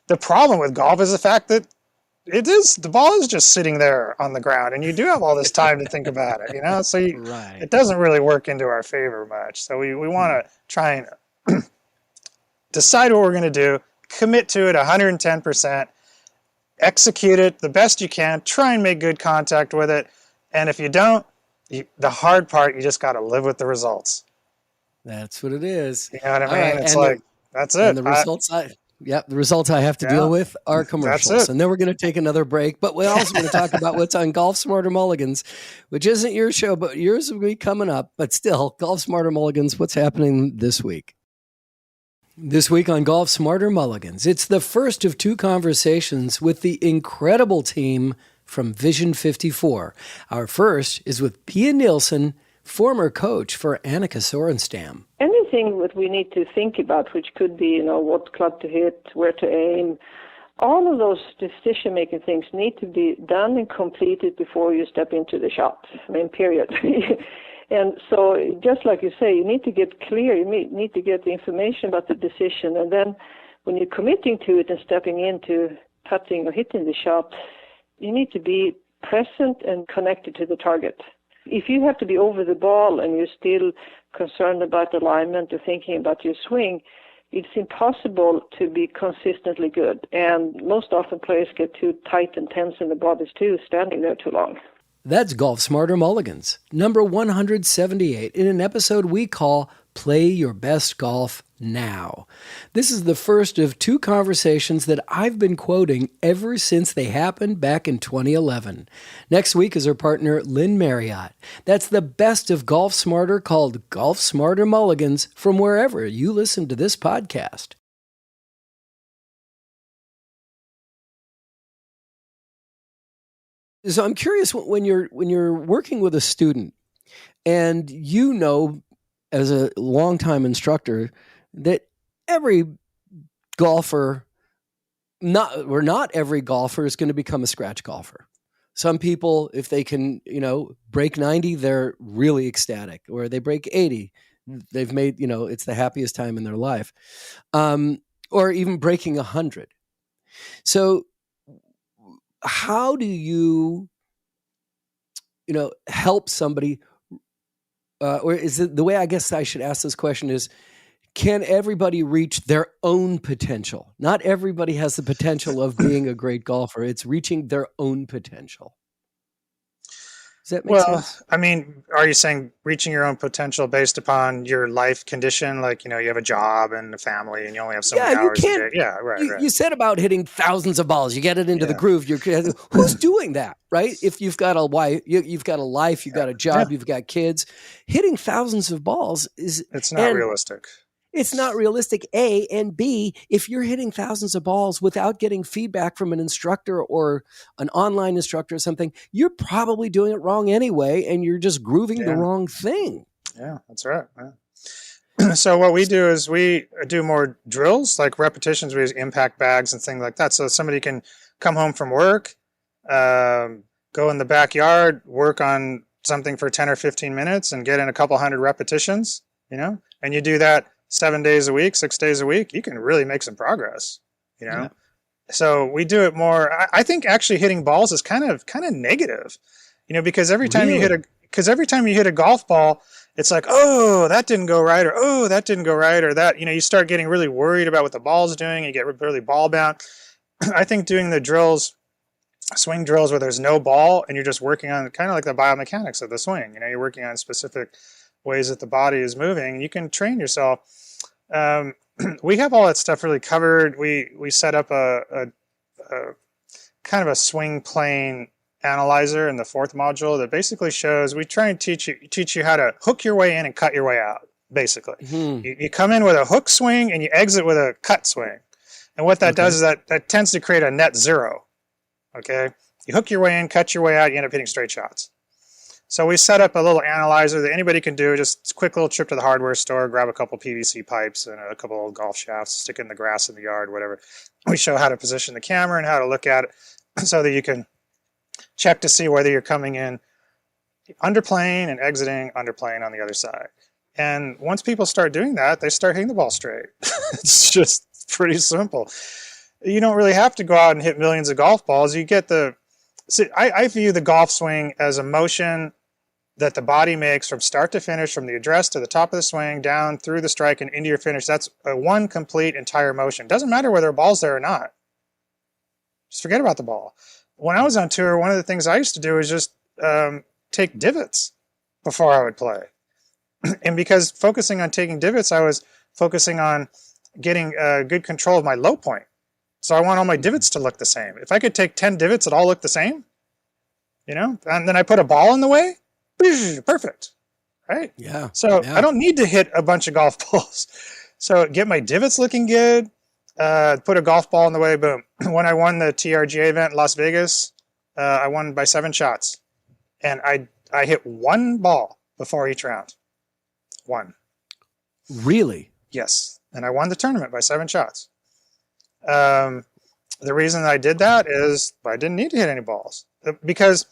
the problem with golf is the fact that the ball is just sitting there on the ground, and you do have all this time to think about it, so it doesn't really work into our favor much. So we want to try and decide what we're going to do, commit to it 110%, execute it the best you can, try and make good contact with it. And if you don't, the hard part, you just got to live with the results. That's what it is. You know what I mean? Right. It's like, that's it. And the results the results I have to deal with are commercials. And then we're going to take another break. But we're also going to talk about what's on Golf Smarter Mulligans, which isn't your show, but yours will be coming up. But still, Golf Smarter Mulligans, what's happening this week? This week on Golf Smarter Mulligans, it's the first of 2 conversations with the incredible team from Vision 54. Our first is with Pia Nilsson, former coach for Annika Sorenstam. Anything that we need to think about, which could be, what club to hit, where to aim, all of those decision-making things need to be done and completed before you step into the shot. Period. And so, just like you say, you need to get clear, you need to get the information about the decision, and then when you're committing to it and stepping into putting or hitting the shot, you need to be present and connected to the target. If you have to be over the ball and you're still concerned about alignment or thinking about your swing, it's impossible to be consistently good. And most often players get too tight and tense in the bodies too, standing there too long. That's Golf Smarter Mulligans, number 178, in an episode we call Play Your Best Golf Now. This is the first of 2 conversations that I've been quoting ever since they happened back in 2011. Next week is our partner, Lynn Marriott. That's the best of Golf Smarter, called Golf Smarter Mulligans, from wherever you listen to this podcast. So I'm curious, when you're working with a student, and as a longtime instructor, that every golfer, not every golfer is going to become a scratch golfer. Some people, if they can, break 90, they're really ecstatic, or they break 80, they've made, it's the happiest time in their life, or even breaking 100. So how do you, help somebody, or is it the way I guess I should ask this question is, can everybody reach their own potential? Not everybody has the potential of being a great golfer. It's reaching their own potential. Does that make sense? Are you saying reaching your own potential based upon your life condition? Like, you have a job and a family and you only have so many hours a day. Yeah, right. You said about hitting thousands of balls. You get it into the groove. Who's doing that, right? If you've got a wife, you've got a life, you've got a job, you've got kids. Hitting thousands of balls it's not realistic. it's not realistic, A, and B, if you're hitting thousands of balls without getting feedback from an instructor or an online instructor or something, you're probably doing it wrong anyway, and you're just grooving the wrong thing. Yeah, that's right. Yeah. So what we do is we do more drills, like repetitions. We use impact bags and things like that. So somebody can come home from work, go in the backyard, work on something for 10 or 15 minutes and get in a couple hundred repetitions, and you do that 7 days a week, 6 days a week, you can really make some progress, Yeah. So we do it more. I think actually hitting balls is kind of negative, because every time you hit a golf ball, it's like, oh, that didn't go right, or oh, that didn't go right, or that, you start getting really worried about what the ball's doing. You get really ball bound. I think doing the drills, swing drills where there's no ball and you're just working on kind of like the biomechanics of the swing. You're working on specific ways that the body is moving. You can train yourself. We have all that stuff really covered. We set up a kind of a swing plane analyzer in the 4th module that basically shows, we try and teach you how to hook your way in and cut your way out, basically. You come in with a hook swing and you exit with a cut swing. And what that does is that tends to create a net zero. Okay, you hook your way in, cut your way out, you end up hitting straight shots. So we set up a little analyzer that anybody can do, just a quick little trip to the hardware store, grab a couple PVC pipes and a couple old golf shafts, stick in the grass in the yard, whatever. We show how to position the camera and how to look at it so that you can check to see whether you're coming in underplaying and exiting underplaying on the other side. And once people start doing that, they start hitting the ball straight. It's just pretty simple. You don't really have to go out and hit millions of golf balls. You get I view the golf swing as a motion that the body makes from start to finish, from the address to the top of the swing, down through the strike and into your finish. That's a one complete entire motion. Doesn't matter whether a ball's there or not. Just forget about the ball. When I was on tour, one of the things I used to do was just take divots before I would play. And because focusing on taking divots, I was focusing on getting good control of my low point. So I want all my divots to look the same. If I could take 10 divots that all look the same, and then I put a ball in the way, perfect, right? Yeah. So I don't need to hit a bunch of golf balls. So get my divots looking good, put a golf ball in the way, boom. When I won the TRGA event in Las Vegas, I won by 7 shots. And I hit one ball before each round. One. Really? Yes. And I won the tournament by 7 shots. The reason I did that is I didn't need to hit any balls because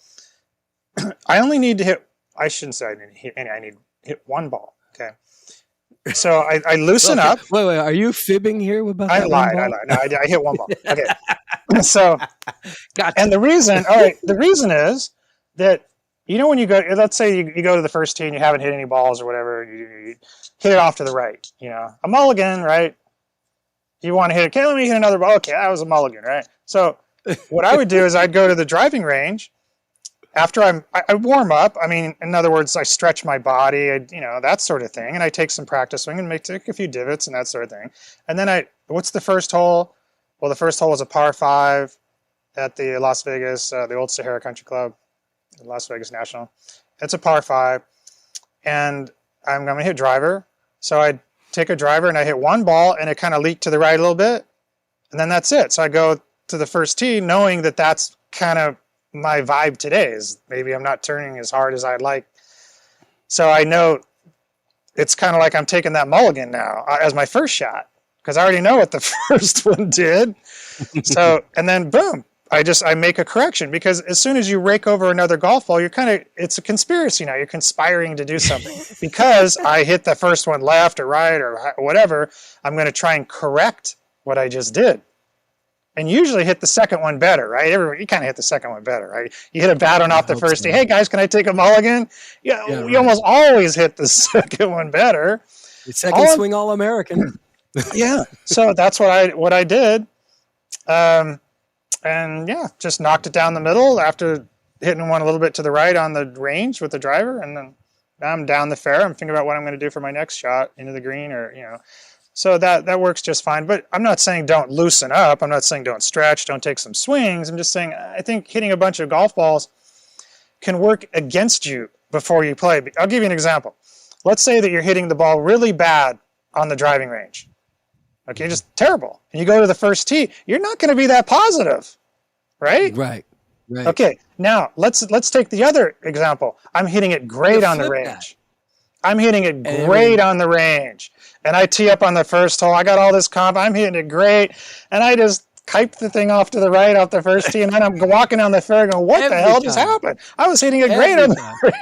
I only need to hit, I shouldn't say I didn't hit any, I need to hit one ball. Okay. So I loosen up. Wait, are you fibbing here about I that? lied. No, I hit one ball. Okay. So, gotcha. And the reason is that, when you go, let's say you go to the first tee and you haven't hit any balls or whatever, you hit it off to the right, a mulligan, right? You want to hit it. Okay, let me hit another ball. Okay, that was a mulligan, right? So what I would do is I'd go to the driving range after I warm up. I mean, in other words, I stretch my body, that sort of thing. And I take some practice swing and take a few divots and that sort of thing. And then what's the first hole? Well, the first hole is a par 5 at the Las Vegas, the old Sahara Country Club, the Las Vegas National. It's a par 5. And I'm going to hit driver. So I take a driver and I hit one ball and it kind of leaked to the right a little bit. And then that's it. So I go to the first tee knowing that that's kind of my vibe today is maybe I'm not turning as hard as I'd like. So I know it's kind of like I'm taking that mulligan now as my first shot because I already know what the first one did. So, and then boom, I make a correction because as soon as you rake over another golf ball, it's a conspiracy now. You're conspiring to do something because I hit the first one left or right or whatever. I'm going to try and correct what I just did. And usually hit the second one better, right? You kind of hit the second one better, right? You hit a bad one off the first tee. Hey guys, can I take a mulligan? Yeah, you right. Almost always hit the second one better. The second swing All-American. Yeah. So that's what I did. And yeah, just knocked it down the middle after hitting one a little bit to the right on the range with the driver. And then now I'm down the fair. I'm thinking about what I'm going to do for my next shot into the green or, so that works just fine. But I'm not saying don't loosen up. I'm not saying don't stretch, don't take some swings. I'm just saying I think hitting a bunch of golf balls can work against you before you play. I'll give you an example. Let's say that you're hitting the ball really bad on the driving range. Okay, just terrible. And you go to the first tee, you're not going to be that positive, right? Right. Okay, now let's take the other example. I'm hitting it great on the range. That. I'm hitting it great on the range. And I tee up on the first hole. I got all this comp. I'm hitting it great. And I just kiped the thing off to the right off the first tee. And then I'm walking down the fairway going, what the hell just happened? I was hitting it great on the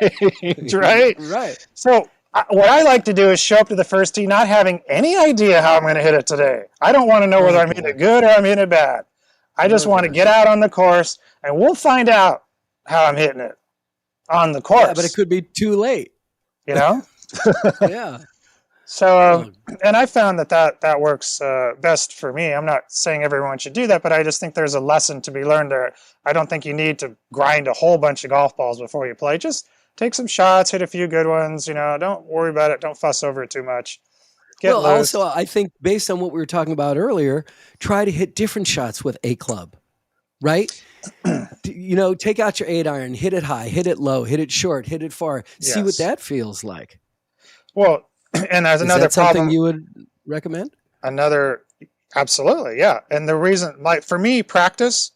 range, right? Right. So what I like to do is show up to the first tee not having any idea how I'm going to hit it today. I don't want to know whether I'm hitting it good or I'm hitting it bad. I just want to get out on the course, and we'll find out how I'm hitting it on the course. Yeah, but it could be too late. You know? Yeah. So, and I found that works best for me. I'm not saying everyone should do that, but I just think there's a lesson to be learned there. I don't think you need to grind a whole bunch of golf balls before you play. Just take some shots, hit a few good ones. You know, don't worry about it. Don't fuss over it too much. Get loose. Also, I think based on what we were talking about earlier, try to hit different shots with a club, right? You know, take out your 8-iron, hit it high, hit it low, hit it short, hit it far. See what that feels like. Well, and there's another something problem. You would recommend? Absolutely, yeah. And the reason, for me, practice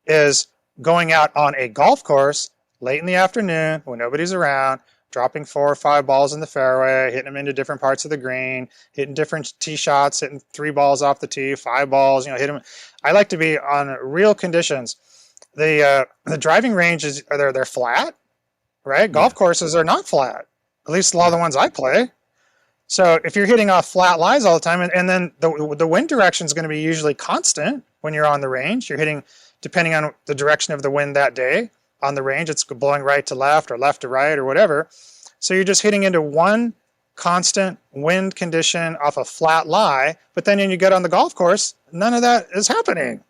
is going out on a golf course late in the afternoon when nobody's around, dropping 4 or 5 balls in the fairway, hitting them into different parts of the green, hitting different tee shots, hitting 3 balls off the tee, 5 balls, hit them. I like to be on real conditions. The driving ranges they're flat, right? Yeah. Golf courses are not flat. At least a lot of the ones I play. So if you're hitting off flat lies all the time, and then the wind direction is going to be usually constant when you're on the range. You're hitting, depending on the direction of the wind that day on the range, it's blowing right to left to right or whatever. So you're just hitting into one constant wind condition off a flat lie, but then when you get on the golf course, none of that is happening.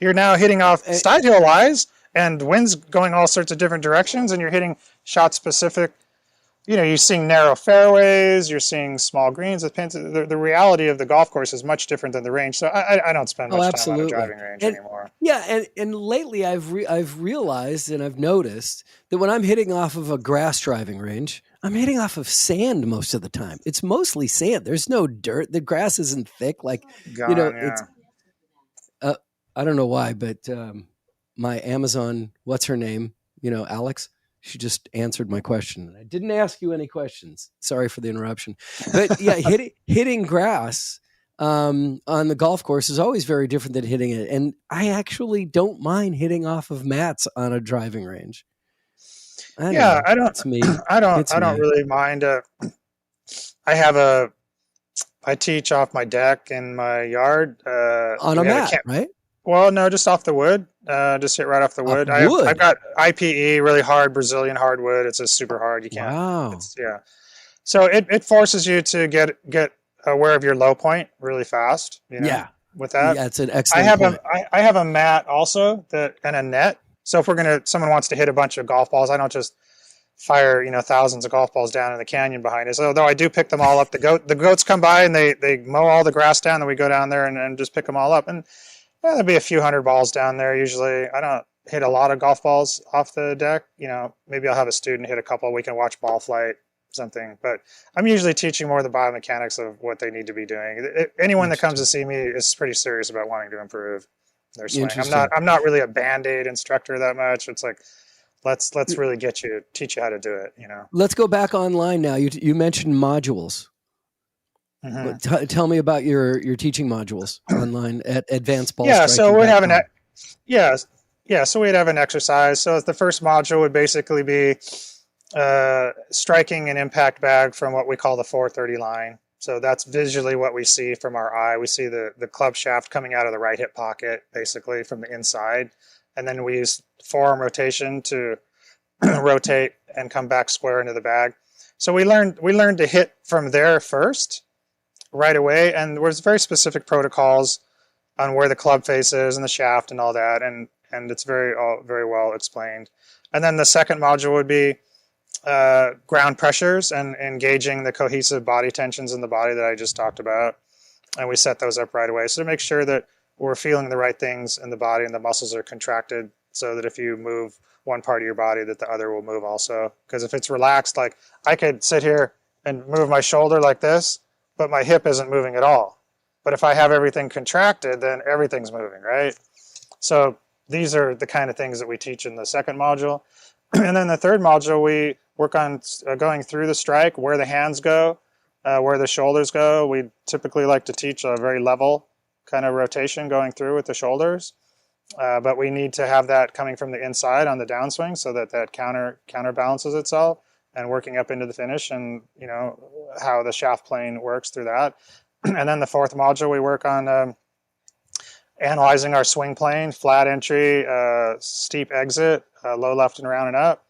You're now hitting off side hill lies and winds going all sorts of different directions, and you're hitting shot specific. You're seeing narrow fairways, you're seeing small greens. The reality of the golf course is much different than the range. So I don't spend much time on a driving range anymore. Yeah, and lately I've realized and I've noticed that when I'm hitting off of a grass driving range, I'm hitting off of sand most of the time. It's mostly sand. There's no dirt. The grass isn't thick. It's. I don't know why, but my Amazon, what's her name? Alex. She just answered my question. I didn't ask you any questions. Sorry for the interruption. But yeah, hitting grass on the golf course is always very different than hitting it. And I actually don't mind hitting off of mats on a driving range. I don't really mind. I teach off my deck in my yard. On a mat, right? Well, no, just off the wood. Just hit right off the wood. I've got IPE, really hard Brazilian hardwood. It's a super hard. You can't. Wow. So it forces you to get aware of your low point really fast. Yeah. With that, yeah, it's an excellent point. I have a mat also and a net. So if someone wants to hit a bunch of golf balls, I don't just fire thousands of golf balls down in the canyon behind us. Although I do pick them all up. The goats come by and they mow all the grass down, and we go down there and just pick them all up. And there'll be a few hundred balls down there usually. I don't hit a lot of golf balls off the deck. Maybe I'll have a student hit a couple. We can watch ball flight, something. But I'm usually teaching more the biomechanics of what they need to be doing. Anyone that comes to see me is pretty serious about wanting to improve their swing. I'm not really a Band-Aid instructor that much. It's like, let's really teach you how to do it. Let's go back online now. You mentioned modules. Mm-hmm. Tell me about your teaching modules online at Advanced Ball Striking. So we'd have so we'd have an exercise. So the first module would basically be striking an impact bag from what we call the 430 line. So that's visually what we see from our eye. We see the club shaft coming out of the right hip pocket, basically from the inside, and then we use forearm rotation to rotate and come back square into the bag. So we learned to hit from there first, right away, and there's very specific protocols on where the club face is and the shaft and all that, and it's very well explained. And then the second module would be ground pressures and engaging the cohesive body tensions in the body that I just talked about, and we set those up right away. So to make sure that we're feeling the right things in the body and the muscles are contracted, so that if you move one part of your body, that the other will move also. Because if it's relaxed, like I could sit here and move my shoulder like this, but my hip isn't moving at all. But if I have everything contracted, then everything's moving, right? So these are the kind of things that we teach in the second module. And then the third module, we work on going through the strike, where the hands go, where the shoulders go. We typically like to teach a very level kind of rotation going through with the shoulders. But we need to have that coming from the inside on the downswing so that counterbalances itself, and working up into the finish, and how the shaft plane works through that. And then the fourth module, we work on analyzing our swing plane, flat entry, steep exit, low left and round and up.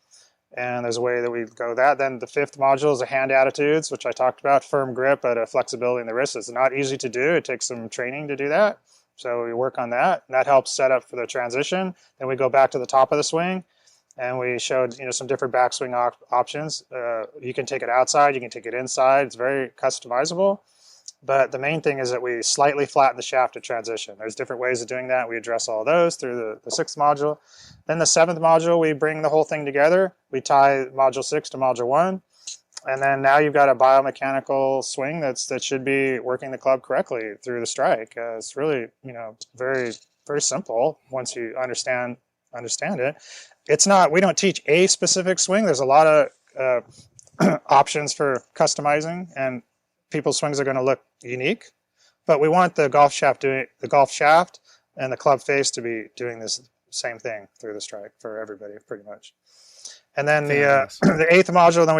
And there's a way that we go that. Then the fifth module is the hand attitudes, which I talked about, firm grip, but a flexibility in the wrist. It's not easy to do. It takes some training to do that. So we work on that. And that helps set up for the transition. Then we go back to the top of the swing, and we showed some different backswing options. You can take it outside, you can take it inside. It's very customizable. But the main thing is that we slightly flatten the shaft at transition. There's different ways of doing that. We address all those through the sixth module. Then the seventh module, we bring the whole thing together. We tie module 6 to module 1. And then now you've got a biomechanical swing that should be working the club correctly through the strike. It's really, very, very simple once you understand it. It's not, we don't teach a specific swing. There's a lot of options for customizing, and people's swings are going to look unique, but we want the golf shaft and the club face to be doing this same thing through the strike for everybody, pretty much. And then the eighth module, then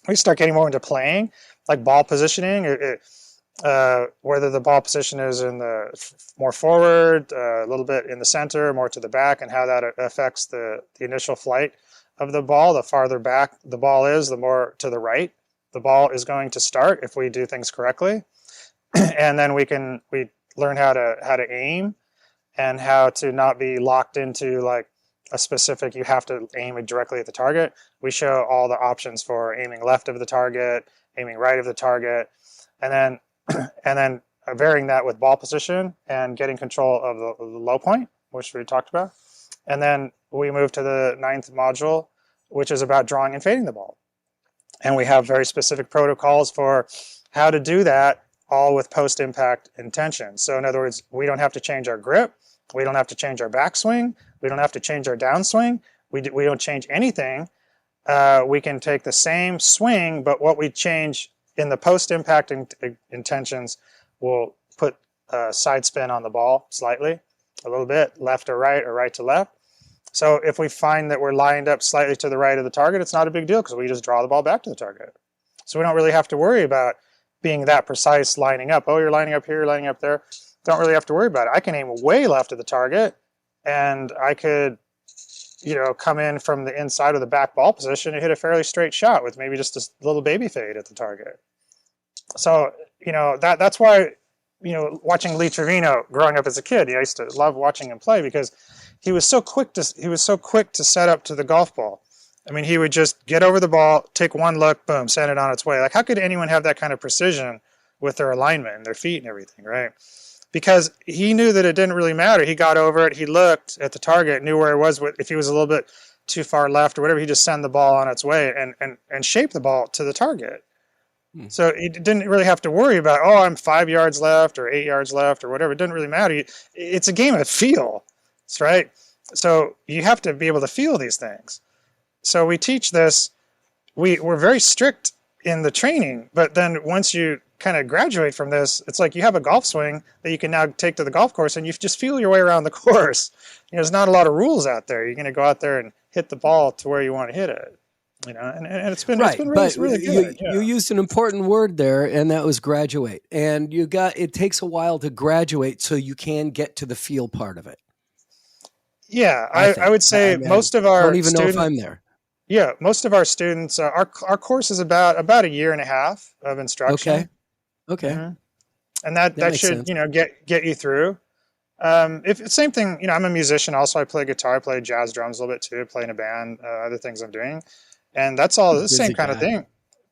we start getting more into playing, like ball positioning, whether the ball position is in the more forward, a little bit in the center, more to the back, and how that affects the initial flight of the ball. The farther back the ball is, the more to the right the ball is going to start if we do things correctly. And then we learn how to aim, and how to not be locked into like a specific, you have to aim it directly at the target. We show all the options for aiming left of the target, aiming right of the target, and then varying that with ball position and getting control of the low point, which we talked about. And then we move to the ninth module, which is about drawing and fading the ball. And we have very specific protocols for how to do that, all with post-impact intention. So in other words, we don't have to change our grip. We don't have to change our backswing. We don't have to change our downswing. We don't change anything. We can take the same swing, but what we change in the post-impact intentions, we'll put a side spin on the ball slightly, a little bit, left or right to left. So if we find that we're lined up slightly to the right of the target, it's not a big deal because we just draw the ball back to the target. So we don't really have to worry about being that precise lining up. Oh, you're lining up here, you're lining up there. Don't really have to worry about it. I can aim way left of the target, and I could, come in from the inside of the back ball position and hit a fairly straight shot with maybe just a little baby fade at the target. So, that's why, watching Lee Trevino growing up as a kid, I used to love watching him play because he was so quick to set up to the golf ball. I mean, he would just get over the ball, take one look, boom, send it on its way. Like, how could anyone have that kind of precision with their alignment and their feet and everything, right? Because he knew that it didn't really matter. He got over it, he looked at the target, knew where it was. If he was a little bit too far left or whatever, he just send the ball on its way and shape the ball to the target. So he didn't really have to worry about, I'm 5 yards left or 8 yards left or whatever. It didn't really matter. It's a game of feel, right? So you have to be able to feel these things. So we teach this. We're very strict in the training, but then once you kind of graduate from this, it's like you have a golf swing that you can now take to the golf course, and you just feel your way around the course. There's not a lot of rules out there. You're going to go out there and hit the ball to where you want to hit it. And it's been right. It's been really good. You used an important word there, and that was graduate. And it takes a while to graduate so you can get to the feel part of it. Yeah, I would say most of our I don't even know if I'm there. Yeah, most of our students, our course is about a year and a half of instruction. Okay. Mm-hmm. And that should sense. Get you through. If same thing, I'm a musician also. I play guitar, I play jazz drums a little bit too, I play in a band, other things I'm doing. And that's all the same kind of thing.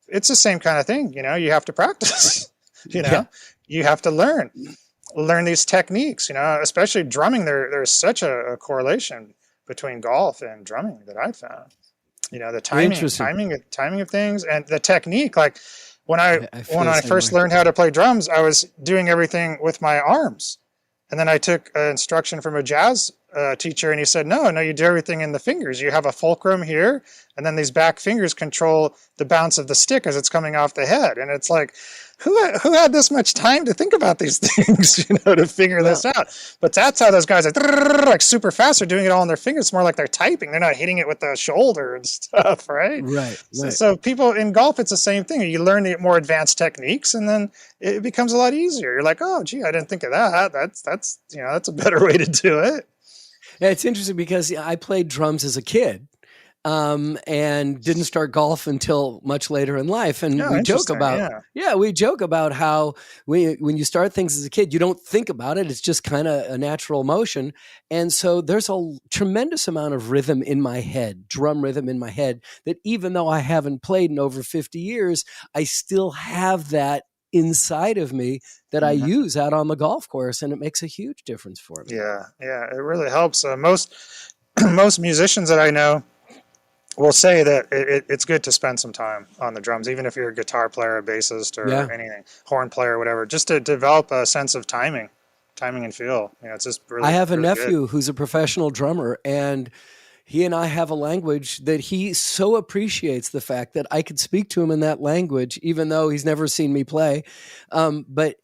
It's the same kind of thing, you have to practice. You have to learn these techniques, especially drumming. There's such a correlation between golf and drumming that I've found. The timing of things and the technique. Like when I first learned how to play drums, I was doing everything with my arms. And then I took instruction from a jazz teacher, and he said, no, you do everything in the fingers. You have a fulcrum here, and then these back fingers control the bounce of the stick as it's coming off the head. And it's like, who had this much time to think about these things, to figure this out? But that's how those guys are like super fast. They're doing it all on their fingers. It's more like they're typing. They're not hitting it with the shoulder and stuff, right? Right. So people in golf, it's the same thing. You learn the more advanced techniques, and then it becomes a lot easier. You're like, oh, gee, I didn't think of that. That's a better way to do it. Yeah, it's interesting because I played drums as a kid. And didn't start golf until much later in life. And we joke about how when you start things as a kid, you don't think about it. It's just kind of a natural motion. And so there's a tremendous amount of rhythm in my head, drum rhythm in my head, that even though I haven't played in over 50 years, I still have that inside of me that I use out on the golf course. And it makes a huge difference for me. Yeah, it really helps. Most musicians that I know will say that it's good to spend some time on the drums, even if you're a guitar player, a bassist, or anything, horn player, whatever, just to develop a sense of timing and feel. It's just really. I have a really nephew good. who's a professional drummer, and he and I have a language that he so appreciates the fact that I could speak to him in that language, even though he's never seen me play. But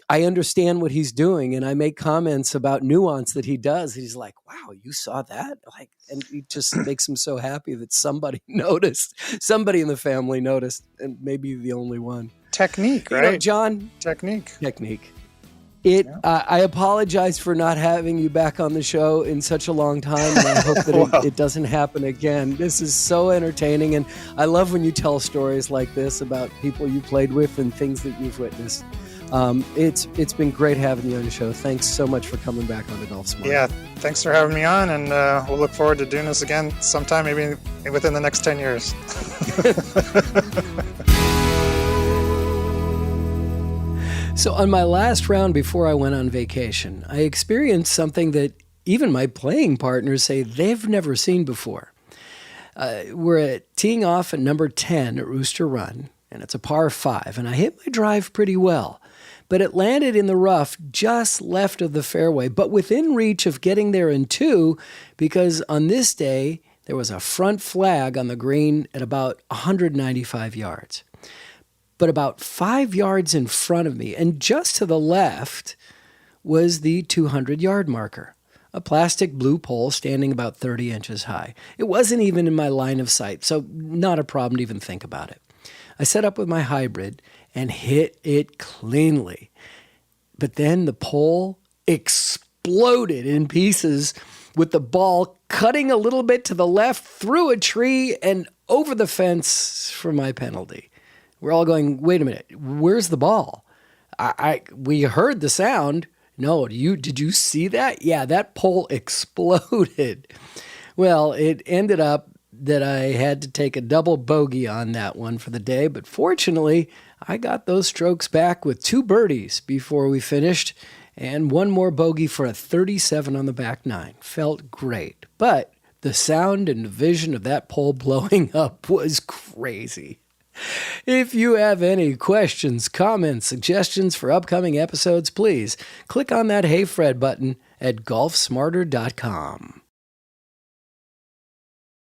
I understand what he's doing, and I make comments about nuance that he does. He's like, wow, you saw that? And it just makes him so happy that somebody noticed, somebody in the family noticed, and maybe the only one. Technique, right? John? Technique. I apologize for not having you back on the show in such a long time, and I hope that it doesn't happen again. This is so entertaining, and I love when you tell stories like this about people you played with and things that you've witnessed. It's been great having you on the show. Thanks so much for coming back on the Golf Smart. Yeah, thanks for having me on, and we'll look forward to doing this again sometime, maybe within the next 10 years. So on my last round before I went on vacation, I experienced something that even my playing partners say they've never seen before. We're teeing off at number 10 at Rooster Run, and it's a par 5, and I hit my drive pretty well. But it landed in the rough just left of the fairway, but within reach of getting there in 2, because on this day, there was a front flag on the green at about 195 yards. But about 5 yards in front of me, and just to the left, was the 200-yard marker, a plastic blue pole standing about 30 inches high. It wasn't even in my line of sight, so not a problem to even think about it. I set up with my hybrid and hit it cleanly. But then the pole exploded in pieces with the ball cutting a little bit to the left through a tree and over the fence for my penalty. We're all going, wait a minute, where's the ball? We heard the sound. No, did you see that? Yeah, that pole exploded. Well, it ended up that I had to take a double bogey on that one for the day, but fortunately, I got those strokes back with 2 birdies before we finished, and 1 more bogey for a 37 on the back 9. Felt great, but the sound and the vision of that pole blowing up was crazy. If you have any questions, comments, suggestions for upcoming episodes, please click on that Hey Fred button at GolfSmarter.com.